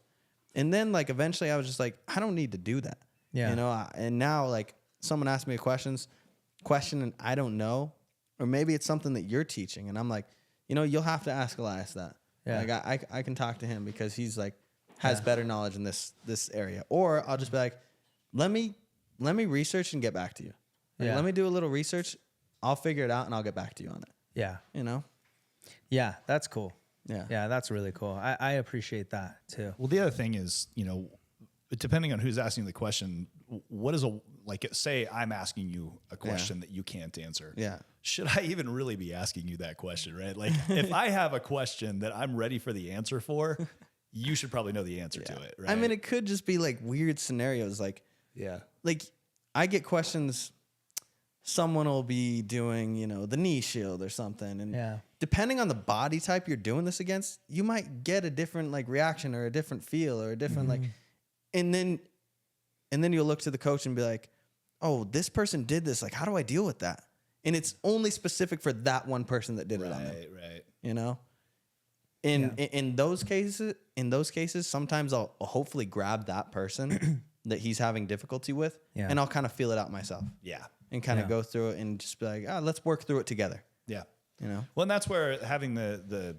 And then like eventually I was just like, I don't need to do that. Yeah. You know, and now like someone asked me a question and I don't know, or maybe it's something that you're teaching. And I'm like, you know, you'll have to ask Elias that. Yeah. Like I can talk to him because he's like, has better knowledge in this area. Or I'll just be like, let me research and get back to you. Like, let me do a little research. I'll figure it out and I'll get back to you on it. Yeah. You know? Yeah. That's cool. Yeah. Yeah. That's really cool. I appreciate that too. Well, the other thing is, you know, depending on who's asking the question, what is say I'm asking you a question that you can't answer. Yeah. Should I even really be asking you that question, right? Like if I have a question that I'm ready for the answer for, you should probably know the answer to it, right? I mean, it could just be like weird scenarios. Like I get questions. Someone will be doing, you know, the knee shield or something. And depending on the body type you're doing this against, you might get a different like reaction or a different feel or a different like, and then you'll look to the coach and be like, oh, this person did this. Like, how do I deal with that? And it's only specific for that one person that did it on them. Right. You know? In those cases, sometimes I'll hopefully grab that person that he's having difficulty with and I'll kind of feel it out myself. Yeah. And kind of go through it and just be like, let's work through it together. Yeah. You know? Well, and that's where having the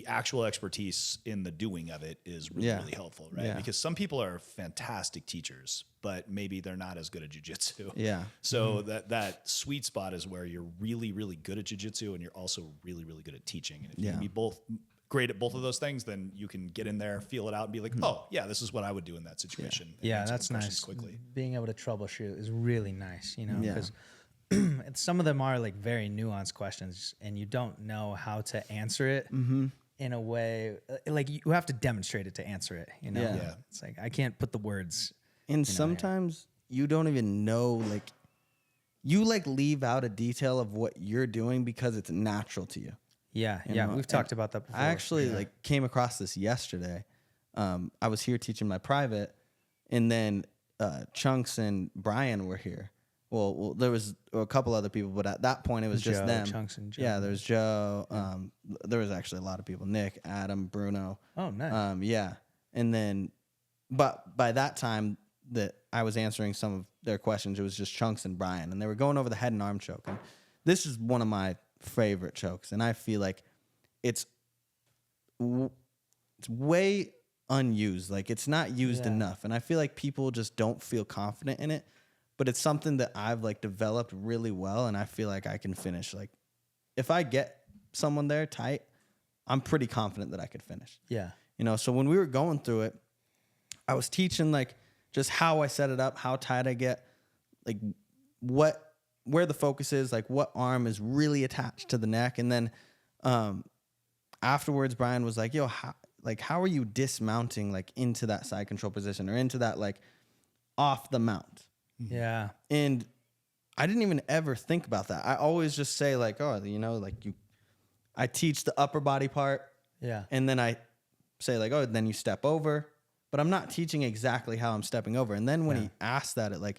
actual expertise in the doing of it is really helpful, right? Yeah. Because some people are fantastic teachers, but maybe they're not as good at jiu-jitsu. Yeah. So that sweet spot is where you're really, really good at jiu-jitsu and you're also really, really good at teaching. And if you can be both great at both of those things, then you can get in there, feel it out, and be like, oh, yeah, this is what I would do in that situation. Yeah, that's nice. Quickly. Being able to troubleshoot is really nice, you know, because Yeah. some of them are like very nuanced questions and you don't know how to answer it in a way, like you have to demonstrate it to answer it, you know? Yeah. It's like, I can't put the words. And sometimes you don't even know, like, you like leave out a detail of what you're doing because it's natural to you. Yeah. You Yeah. know, We've talked about that before. I actually like came across this yesterday. I was here teaching my private, and then Chunks and Brian were here. Well, there was a couple other people, but at that point it was just Joe, them. Chunks and Joe. Yeah, there's Joe. There was actually a lot of people: Nick, Adam, Bruno. Oh, nice. Yeah, and then, but by that time that I was answering some of their questions, it was just Chunks and Brian, and they were going over the head and arm choke. And this is one of my favorite chokes, and I feel like it's way unused. Like it's not used enough, and I feel like people just don't feel confident in it. But it's something that I've like developed really well, and I feel like I can finish. Like if I get someone there tight, I'm pretty confident that I could finish. Yeah. You know, so when we were going through it, I was teaching like just how I set it up, how tight I get, like where the focus is, like what arm is really attached to the neck. And then afterwards, Brian was like, yo, how are you dismounting like into that side control position or into that like off the mount? Yeah. And I didn't even ever think about that. I always just say like, oh, you know, like I teach the upper body part. Yeah. And then I say like, oh, then you step over, but I'm not teaching exactly how I'm stepping over. And then when he asked that, it like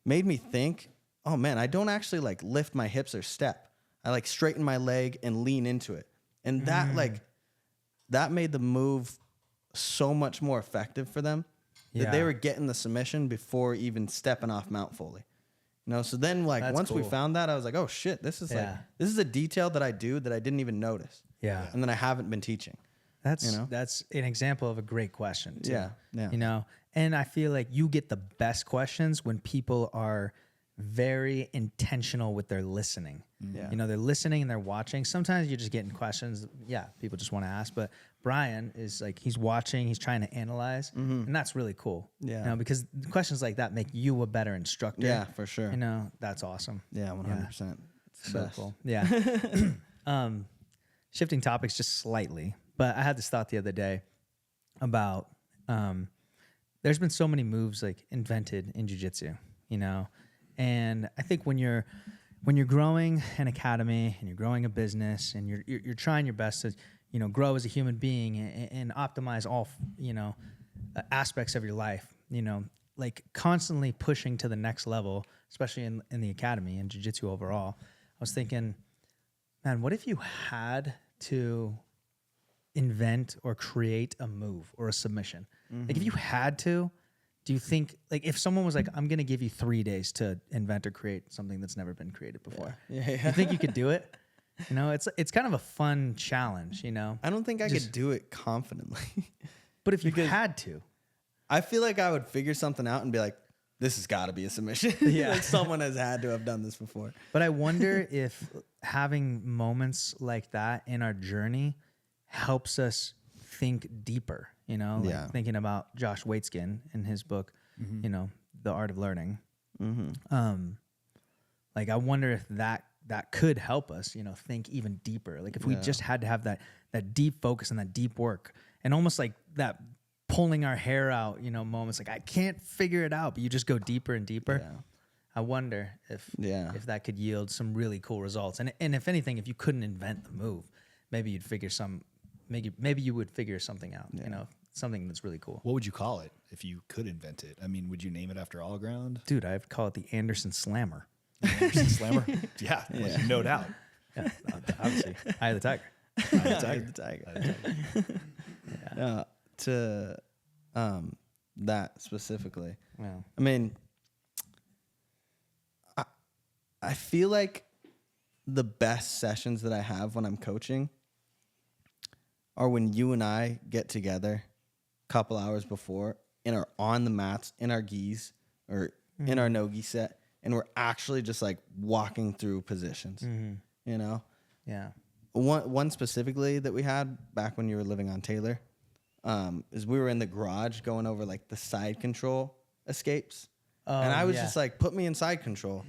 made me think, oh man, I don't actually like lift my hips or step. I like straighten my leg and lean into it. And that made the move so much more effective for them. That they were getting the submission before even stepping off mount fully. You know, so then like That's once we cool. found that, I was like, oh shit, this is a detail that I do that I didn't even notice. Yeah. And then I haven't been teaching. That's You know? that's an example of a great question too. Yeah. You know, and I feel like you get the best questions when people are very intentional with their listening. Yeah. You know, they're listening and they're watching. Sometimes you're just getting questions. Yeah, people just want to ask. But Brian is like, he's watching, he's trying to analyze. And that's really cool. Yeah. You know, because questions like that make you a better instructor. Yeah, for sure. You know, that's awesome. Yeah, 100%. It's the So best. cool. Yeah. Shifting topics just slightly, but I had this thought the other day about there's been so many moves like invented in jiu-jitsu, you know, and I think when you're growing an academy and you're growing a business and you're trying your best to, you know, grow as a human being and optimize all, you know, aspects of your life, you know, like constantly pushing to the next level, especially in the academy and jiu-jitsu overall. I was thinking, man, what if you had to invent or create a move or a submission? Like if you had to, do you think, like if someone was like, I'm going to give you 3 days to invent or create something that's never been created before. Yeah. You think you could do it? You know, it's kind of a fun challenge, you know? I don't think I could do it confidently. But if you had to. I feel like I would figure something out and be like, this has got to be a submission. Yeah. Like someone has had to have done this before. But I wonder if having moments like that in our journey helps us think deeper, you know, like Yeah. thinking about Josh Waitskin in his book, you know, The Art of Learning. Like I wonder if that could help us, you know, think even deeper. Like if we just had to have that deep focus and that deep work and almost like that pulling our hair out, you know, moments like I can't figure it out, but you just go deeper and deeper. Yeah. I wonder if that could yield some really cool results. And if anything, if you couldn't invent the move, maybe you'd figure maybe you would figure something out, you know, something that's really cool. What would you call it if you could invent it? I mean, would you name it after All Ground? Dude, I'd call it the Anderson Slammer. Anderson Slammer? Yeah, no doubt. Yeah, obviously. Eye of the Tiger. Eye of the tiger. To that specifically. Yeah. I mean, I feel like the best sessions that I have when I'm coaching are when you and I get together a couple hours before and are on the mats in our gis or in our no-gi set, and we're actually just like walking through positions, you know? Yeah. One specifically that we had back when you were living on Taylor is we were in the garage going over like the side control escapes. And I was just like, put me in side control.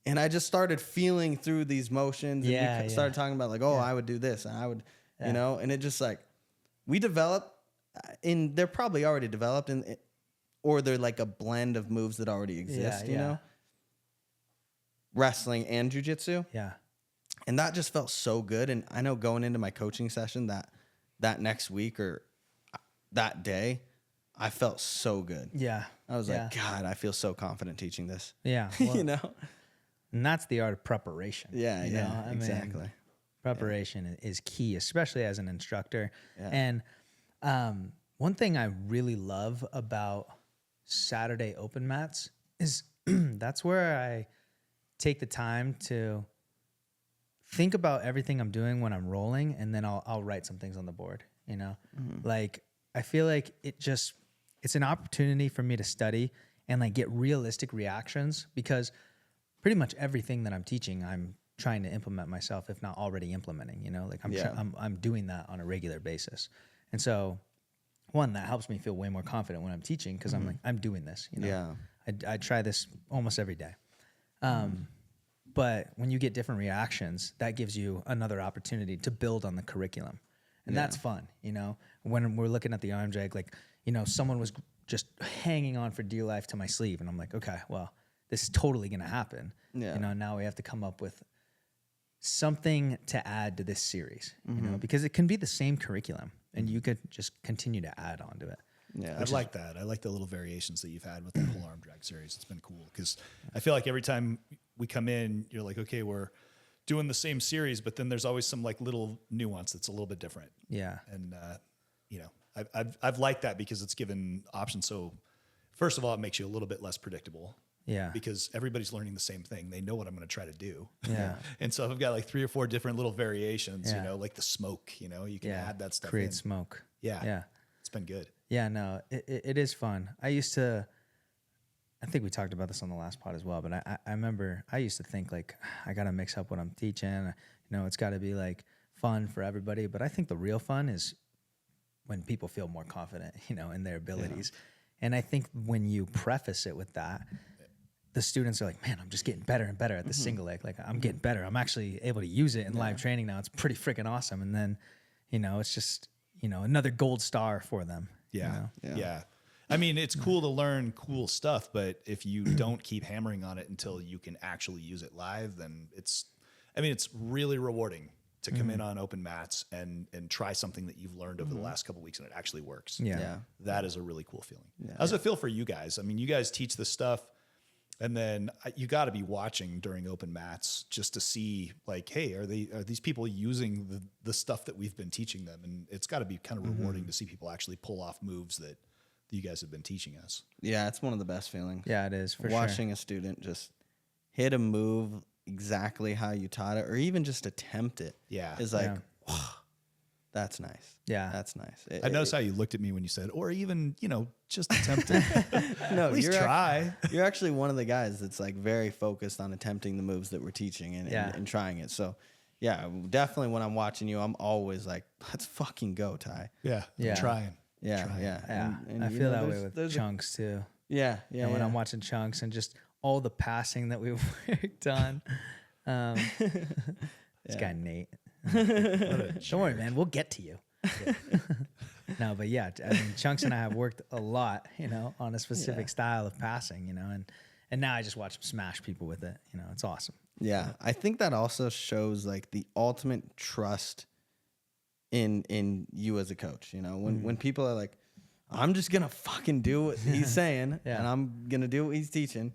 And I just started feeling through these motions. And we started talking about like, I would do this. And I would, you know, and it just like, we developed they're probably already developed or they're like a blend of moves that already exist, you know? Wrestling and jiu-jitsu. Yeah. And that just felt so good. And I know going into my coaching session that next week or that day, I felt so good. Yeah. I was like, God, I feel so confident teaching this. Yeah. Well, you know? And that's the art of preparation. Yeah, you know? I mean, exactly. preparation is key, especially as an instructor. Yeah. And one thing I really love about Saturday open mats is that's where I take the time to think about everything I'm doing when I'm rolling, and then I'll write some things on the board, you know? Like, I feel like it's an opportunity for me to study and like get realistic reactions, because pretty much everything that I'm teaching, I'm trying to implement myself, if not already implementing, you know, like I'm doing that on a regular basis. And so one, that helps me feel way more confident when I'm teaching, because I'm like, I'm doing this, you know? Yeah. I try this almost every day. But when you get different reactions, that gives you another opportunity to build on the curriculum. And that's fun, you know? When we're looking at the arm drag, like, you know, someone was just hanging on for dear life to my sleeve. And I'm like, okay, well, this is totally going to happen. Yeah. You know, now we have to come up with something to add to this series, you know, because it can be the same curriculum and you could just continue to add on to it. Yeah. I like that. I like the little variations that you've had with that whole arm drag series. It's been cool because I feel like every time we come in, you're like, okay, we're doing the same series, but then there's always some like little nuance that's a little bit different. Yeah. And, you know, I've liked that because it's given options. So first of all, it makes you a little bit less predictable. Yeah. Because everybody's learning the same thing. They know what I'm going to try to do. Yeah. And so I've got like 3 or 4 different little variations, Yeah. you know, like the smoke, you know, you can add that stuff Create in. smoke. Yeah. Yeah. It's been good. Yeah, no, it is fun. I used to I think we talked about this on the last pod as well, but I remember I used to think like I got to mix up what I'm teaching. It's got to be like fun for everybody. But I think the real fun is when people feel more confident, in their abilities. Yeah. And I think when you preface it with that, the students are like, man, I'm just getting better and better at the single leg. Like I'm getting better. I'm actually able to use it in live training now. It's pretty freaking awesome. And then, it's just, another gold star for them. Yeah. Yeah. I mean, it's cool to learn cool stuff, but if you don't keep hammering on it until you can actually use it live, then it's really rewarding to come in on open mats and try something that you've learned over the last couple of weeks and it actually works. Yeah. That is a really cool feeling. Yeah. How does it feel for you guys? I mean, you guys teach this stuff and then you got to be watching during open mats just to see like, hey, are these people using the stuff that we've been teaching them? And it's got to be kind of rewarding to see people actually pull off moves that you guys have been teaching us. Yeah, it's one of the best feelings. Yeah, it is for watching a student just hit a move exactly how you taught it, or even just attempt it. Yeah, is like, wow, that's nice. Yeah, that's nice. I noticed how you looked at me when you said, or even just attempt it. No, at least try. You're actually one of the guys that's like very focused on attempting the moves that we're teaching and trying it. So. Yeah, definitely. When I'm watching you, I'm always like, let's fucking go, Ty. Yeah, I'm trying. Yeah. And I feel that way with Chunks too. Yeah. When I'm watching Chunks and just all the passing that we've worked on. This guy Nate. Don't worry, man. We'll get to you. Yeah. No, but yeah, I mean, Chunks and I have worked a lot, on a specific style of passing, and now I just watch him smash people with it. It's awesome. Yeah, I think that also shows like the ultimate trust in you as a coach. When people are like, I'm just gonna fucking do what he's saying, and I'm gonna do what he's teaching,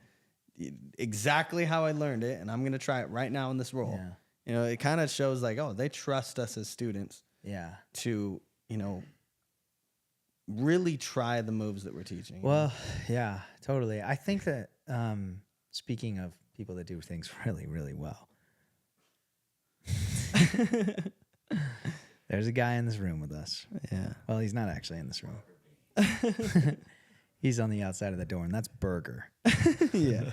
exactly how I learned it, and I'm gonna try it right now in this role. Yeah. It kind of shows like, oh, they trust us as students. Yeah. To really try the moves that we're teaching. Well, yeah, totally. I think that speaking of people that do things really, really well. There's a guy in this room with us. Yeah. Well, he's not actually in this room. He's on the outside of the door, and that's Burger. Yeah.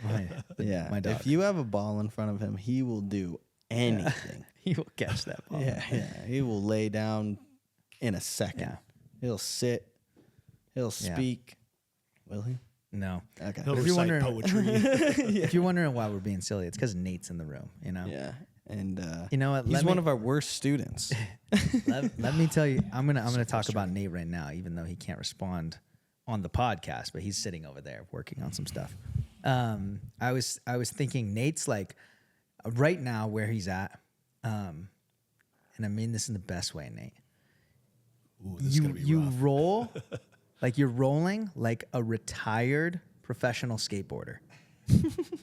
My dog. If you have a ball in front of him, he will do anything. He will catch that ball. Yeah. He will lay down in a second. Yeah. He'll sit. He'll speak. Will he? No. Okay. He'll recite poetry. If you're wondering why we're being silly, it's because Nate's in the room, Yeah. And you know what? He's one of our worst students. let me tell you, I'm gonna talk about Nate right now, even though he can't respond on the podcast, but he's sitting over there working on some stuff. I was thinking Nate's like right now where he's at, and I mean this in the best way, Nate. Ooh, this is gonna be rough. Roll like you're rolling like a retired professional skateboarder.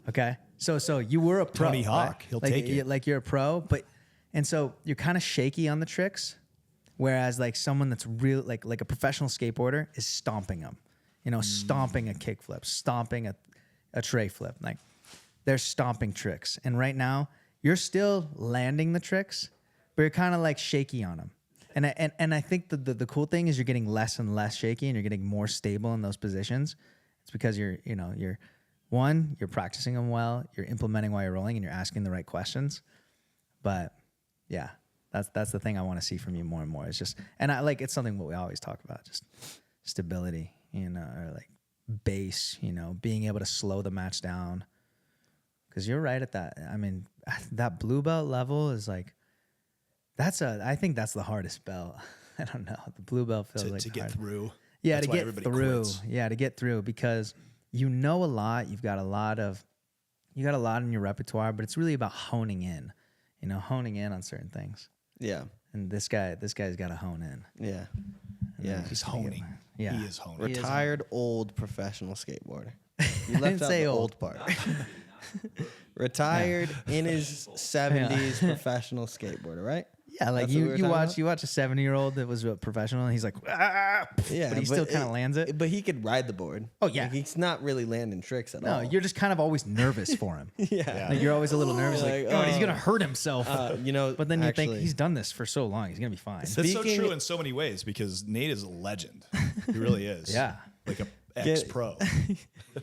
Okay, so you were a pro, Tony Hawk. right? He'll like, take it. Like you're a pro, and so you're kind of shaky on the tricks, whereas like someone that's real, like a professional skateboarder is stomping them, stomping a kickflip, stomping a tray flip, like they're stomping tricks. And right now you're still landing the tricks, but you're kind of like shaky on them. And I think the cool thing is you're getting less and less shaky, and you're getting more stable in those positions. It's because you're practicing them well, you're implementing while you're rolling, and you're asking the right questions. But yeah, that's the thing I want to see from you more and more. It's just, and it's something what we always talk about, just stability, or like base, being able to slow the match down. Because you're right at that. I mean, that blue belt level is like, I think that's the hardest belt. I don't know. The blue belt feels like to get through. Yeah, That's to why get everybody through. quits. Yeah, to get through, because you know a lot. You got a lot in your repertoire, but it's really about honing in. Honing in on certain things. Yeah. And this guy's got to hone in. Yeah. And Yeah. He's honing. Yeah. He is honing. Retired old professional skateboarder. You left didn't out say the old. old part. Retired in his 70s professional skateboarder, right? Yeah, like That's what we were you talking watch a 70-year-old that was a professional, and he's like, ah, Yeah, but he still kind of lands it. But he could ride the board. Oh, yeah. Like, he's not really landing tricks at No, all. you're just kind of always nervous for him. yeah. Like you're always a little nervous, like, God, he's gonna hurt himself. But then you think actually- he's done this for so long, he's gonna be fine. That's so Speaking- true in so many ways because Nate is a legend. He really is. Yeah. Like ex-pro.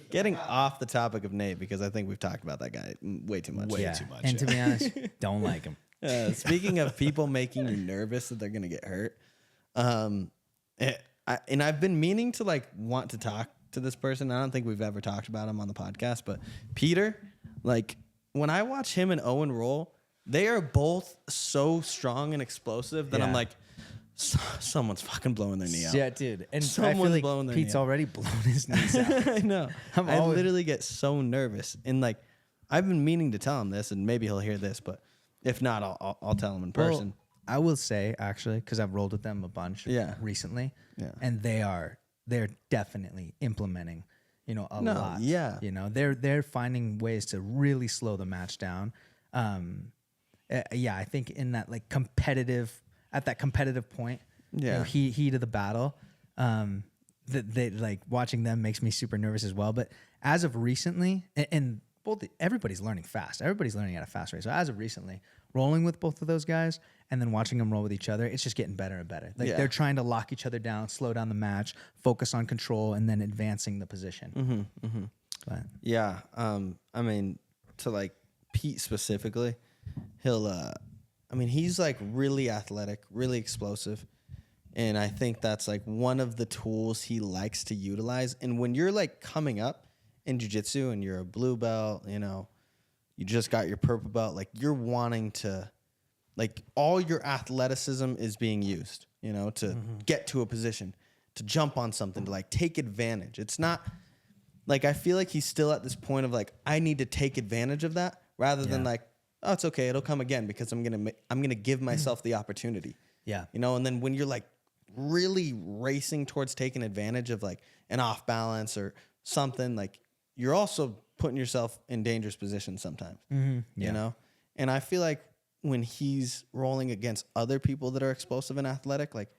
Getting off the topic of Nate, because I think we've talked about that guy way too much. Way too much. And to be honest, don't like him. Speaking of people making you nervous that they're gonna get hurt, and I've been meaning to like want to talk to this person. I don't think we've ever talked about him on the podcast, but Peter, like when I watch him and Owen roll, they are both so strong and explosive that I'm like, someone's fucking blowing their knee out. Yeah, dude. And Someone's I feel like blowing their Pete's knee out. already blown his knees out. I know. I always- literally get so nervous, and like I've been meaning to tell him this, and maybe he'll hear this, but if not, I'll tell him in person. Well, I will say actually, because I've rolled with them a bunch recently, and they're definitely implementing, a lot. Yeah. They're finding ways to really slow the match down. I think in that like competitive point, heat of the battle, they like watching them makes me super nervous as well. But as of recently, and both everybody's learning fast. Everybody's learning at a fast rate. So as of recently, rolling with both of those guys and then watching them roll with each other, it's just getting better and better. Like they're trying to lock each other down, slow down the match, focus on control, and then advancing the position. But Yeah. I mean, to like Pete specifically, he's like really athletic, really explosive. And I think that's like one of the tools he likes to utilize. And when you're like coming up in jiu-jitsu and you're a blue belt, you just got your purple belt, like you're wanting to, like all your athleticism is being used, to get to a position, to jump on something, to like take advantage. It's not like, I feel like he's still at this point of like, I need to take advantage of that rather than like, oh, it's okay, it'll come again because I'm going to give myself the opportunity. yeah. And then when you're like really racing towards taking advantage of like an off balance or something, like you're also putting yourself in dangerous positions sometimes, And I feel like when he's rolling against other people that are explosive and athletic, like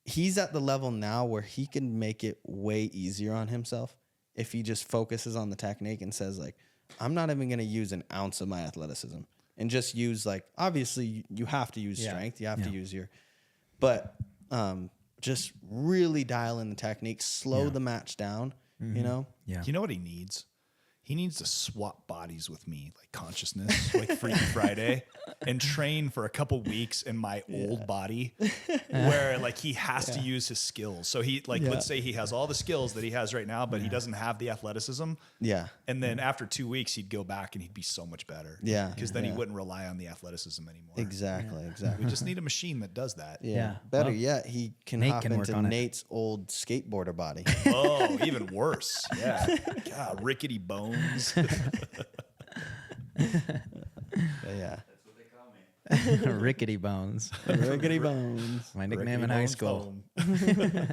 he's at the level now where he can make it way easier on himself if he just focuses on the technique and says like, I'm not even going to use an ounce of my athleticism and just use like, obviously you have to use strength. You have to use but just really dial in the technique, slow the match down, Yeah. You know what he needs? He needs to swap bodies with me, like consciousness, like Freaky Friday, and train for a couple weeks in my old body where like he has to use his skills. So he let's say he has all the skills that he has right now, but he doesn't have the athleticism. Yeah. And then after 2 weeks, he'd go back and he'd be so much better. Yeah. Because then he wouldn't rely on the athleticism anymore. Exactly. We just need a machine that does that. Yeah. Better yet, he can Nate hop can work into on it. Nate's old skateboarder body. Oh, even worse. Yeah. God, rickety bones. Yeah. Rickety Bones. Rickety bones. My nickname Rickety in high bones school. foam.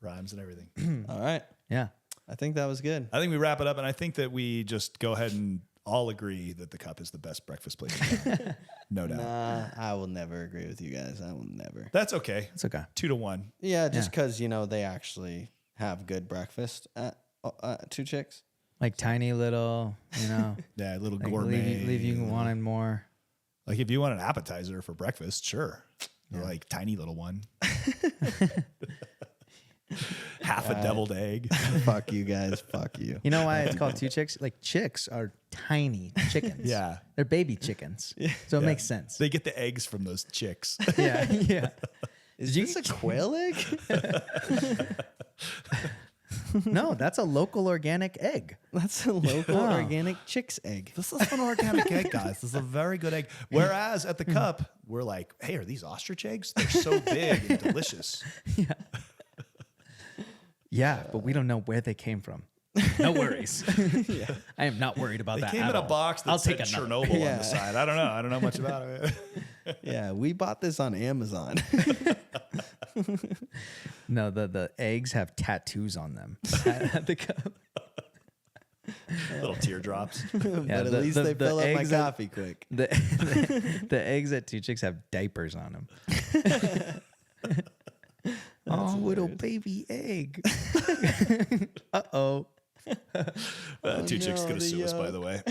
Rhymes and everything. All right. Yeah. I think that was good. I think we wrap it up, and I think that we just go ahead and all agree that the Cup is the best breakfast place in town. No doubt. I will never agree with you guys. I will never. That's okay. It's okay. 2-1. Yeah, just because, they actually have good breakfast at Two Chicks. Like tiny little, Yeah, a little like gourmet. leave you wanting more. Like if you want an appetizer for breakfast, sure. Like tiny little one. Half a deviled egg. Fuck you guys. Fuck you. You know why it's called Two Chicks? Like chicks are tiny chickens. Yeah. They're baby chickens. So it Yeah. makes sense. They get the eggs from those chicks. Yeah. Yeah. Is this a quail egg? No, that's a local organic egg. That's a local organic chick's egg. This is an organic egg, guys. This is a very good egg. Whereas at the Cup, we're like, hey, are these ostrich eggs? They're so big and delicious. Yeah, but we don't know where they came from. No worries. I am not worried about They that. came at in a all. box that I'll said take another. Chernobyl on Yeah. the side. I don't know. I don't know much about it. Yeah, we bought this on Amazon. No, the eggs have tattoos on them. At the cup. Little teardrops. But at least they fill up my eggs at- coffee quick. The eggs at Two Chicks have diapers on them. Oh, little baby egg. Uh-oh. Two chicks no, going to sue us, by the way.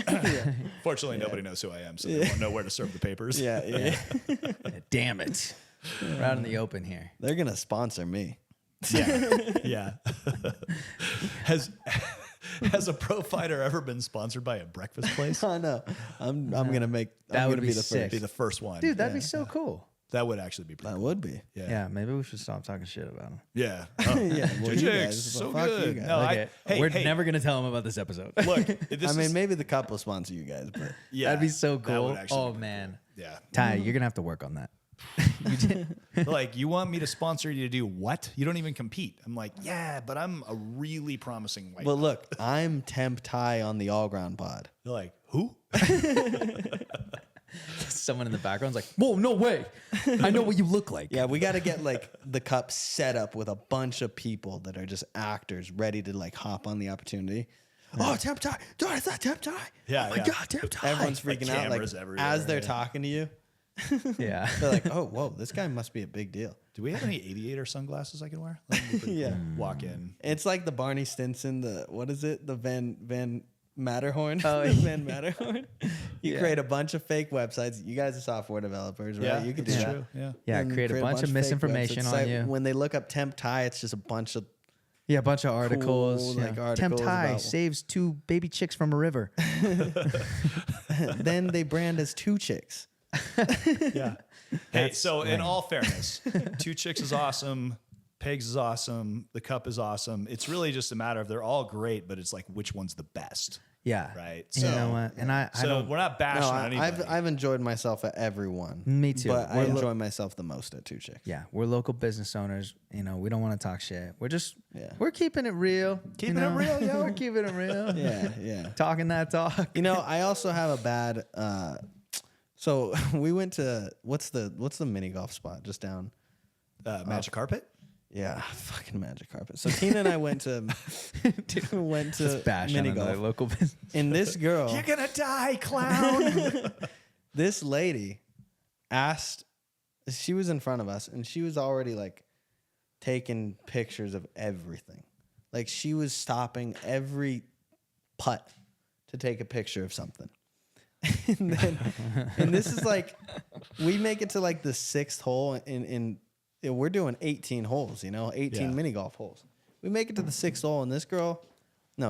Fortunately, nobody knows who I am, so they won't know where to serve the papers. Yeah. Damn it. We're out in the open here. They're going to sponsor me. Yeah. Has a pro fighter ever been sponsored by a breakfast place? I know. I'm gonna make That would be be the sick. first. Be the first one. Dude, that'd be so cool. That would actually be pretty That cool. would be. Yeah, maybe we should stop talking shit about him. Yeah. Yeah, well, you Jiu-Jitsu, guys, so fuck you good. guys. No, Okay, we're never gonna tell him about this episode. Look, I mean, maybe the cup will sponsor you guys, but yeah, That'd be so that cool. would actually Oh be man, pretty cool. Ty, you're gonna have to work on that. Yeah. Like, you want me to sponsor you to do what? You don't even compete. I'm like, yeah, but I'm a really promising white But belt. look, I'm Temp Ty on the All Ground Pod. They're like, who? Someone in the background's like, "Whoa, no way! I know what you look like." Yeah, we got to get like the cup set up with a bunch of people that are just actors ready to like hop on the opportunity. Oh, Temp Ty! Dude, I thought Temp Ty! Yeah, Oh my yeah. God, Temp Ty! Everyone's Like freaking out like cameras everywhere, as they're yeah. talking to you. yeah. They're like, "Oh, whoa, this guy must be a big deal." Do we have any aviator sunglasses I can wear? That'd be pretty Yeah. cool. Walk in. It's like the Barney Stinson, the what is it? The Van Matterhorn. Oh, The Van Matterhorn. You Yeah. create a bunch of fake websites. You guys are software developers, right? Yeah, you could do it's that. true. Yeah. Yeah, And create a bunch of fake misinformation websites. on Like, you. when they look up Temp Ty, it's just a bunch of Yeah, a bunch of articles. like, yeah. articles Temp Ty about- saves 2 baby chicks from a river. then they brand as two chicks. Yeah. Hey, so in all fairness, Two Chicks is awesome. Pegs is awesome. The cup is awesome. It's really just a matter of they're all great, but it's like which one's the best, Yeah. right? You know what? And I so don't. we're not bashing No, on anybody. I've enjoyed myself at every one. Me too. But I We're enjoy myself the most at Two Chicks. Yeah, we're local business owners. You know, we don't want to talk shit. We're just, Yeah. we're keeping it real. Keeping it real, yo. We're keeping it real. Yeah, yeah. Talking that talk. You know, I also have a bad. So we went to what's the mini golf spot just down? Magic carpet? Yeah, fucking Magic Carpet. So Tina and I went to Bash mini on golf, the local business. and this girl, You're gonna die, clown. this lady, asked. She was in front of us, and she was already like taking pictures of everything. Like she was stopping every putt to take a picture of something. and this is like, we make it to like the 6th hole in we're doing 18 holes, 18 mini golf holes. We make it to the 6th hole, and this girl,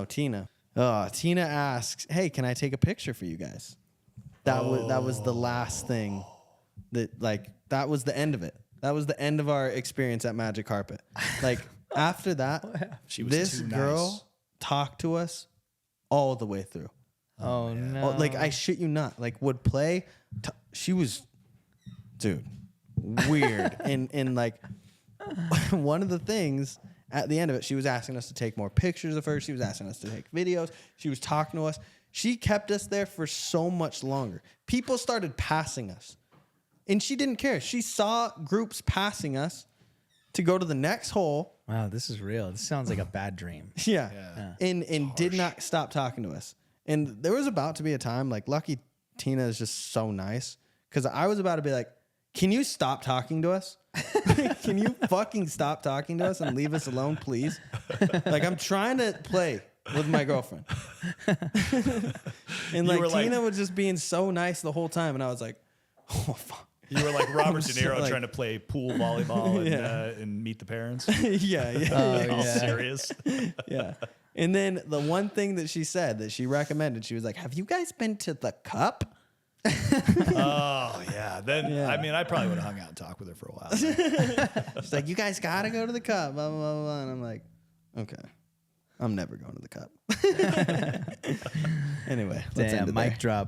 Tina asks, "Hey, can I take a picture for you guys?" That was the last thing that was the end of it. That was the end of our experience at Magic Carpet. Like after that, She was this too girl nice. talked to us all the way through. Oh, no. Like I shit you not. Like would play. She was, dude, weird. and like one of the things at the end of it, she was asking us to take more pictures of her. She was asking us to take videos. She was talking to us. She kept us there for so much longer. People started passing us, and she didn't care. She saw groups passing us to go to the next hole. Wow, this is real. This sounds like a bad dream. Yeah. And did not stop talking to us. And there was about to be a time, like, lucky Tina is just so nice, because I was about to be like, can you stop talking to us? Can you fucking stop talking to us and leave us alone, please? Like, I'm trying to play with my girlfriend. And like, Tina was just being so nice the whole time. And I was like, oh, fuck. You were like Robert De Niro like- trying to play pool volleyball and meet the parents. yeah. All serious. Yeah. And then the one thing that she said that she recommended, she was like, have you guys been to the Cup? Oh yeah. Then Yeah. I mean, I probably would have hung out and talked with her for a while. She's like, you guys got to go to the Cup. Blah, blah, blah, blah. And I'm like, okay. I'm never going to the Cup. Anyway, let's end Damn, it mic there. drop.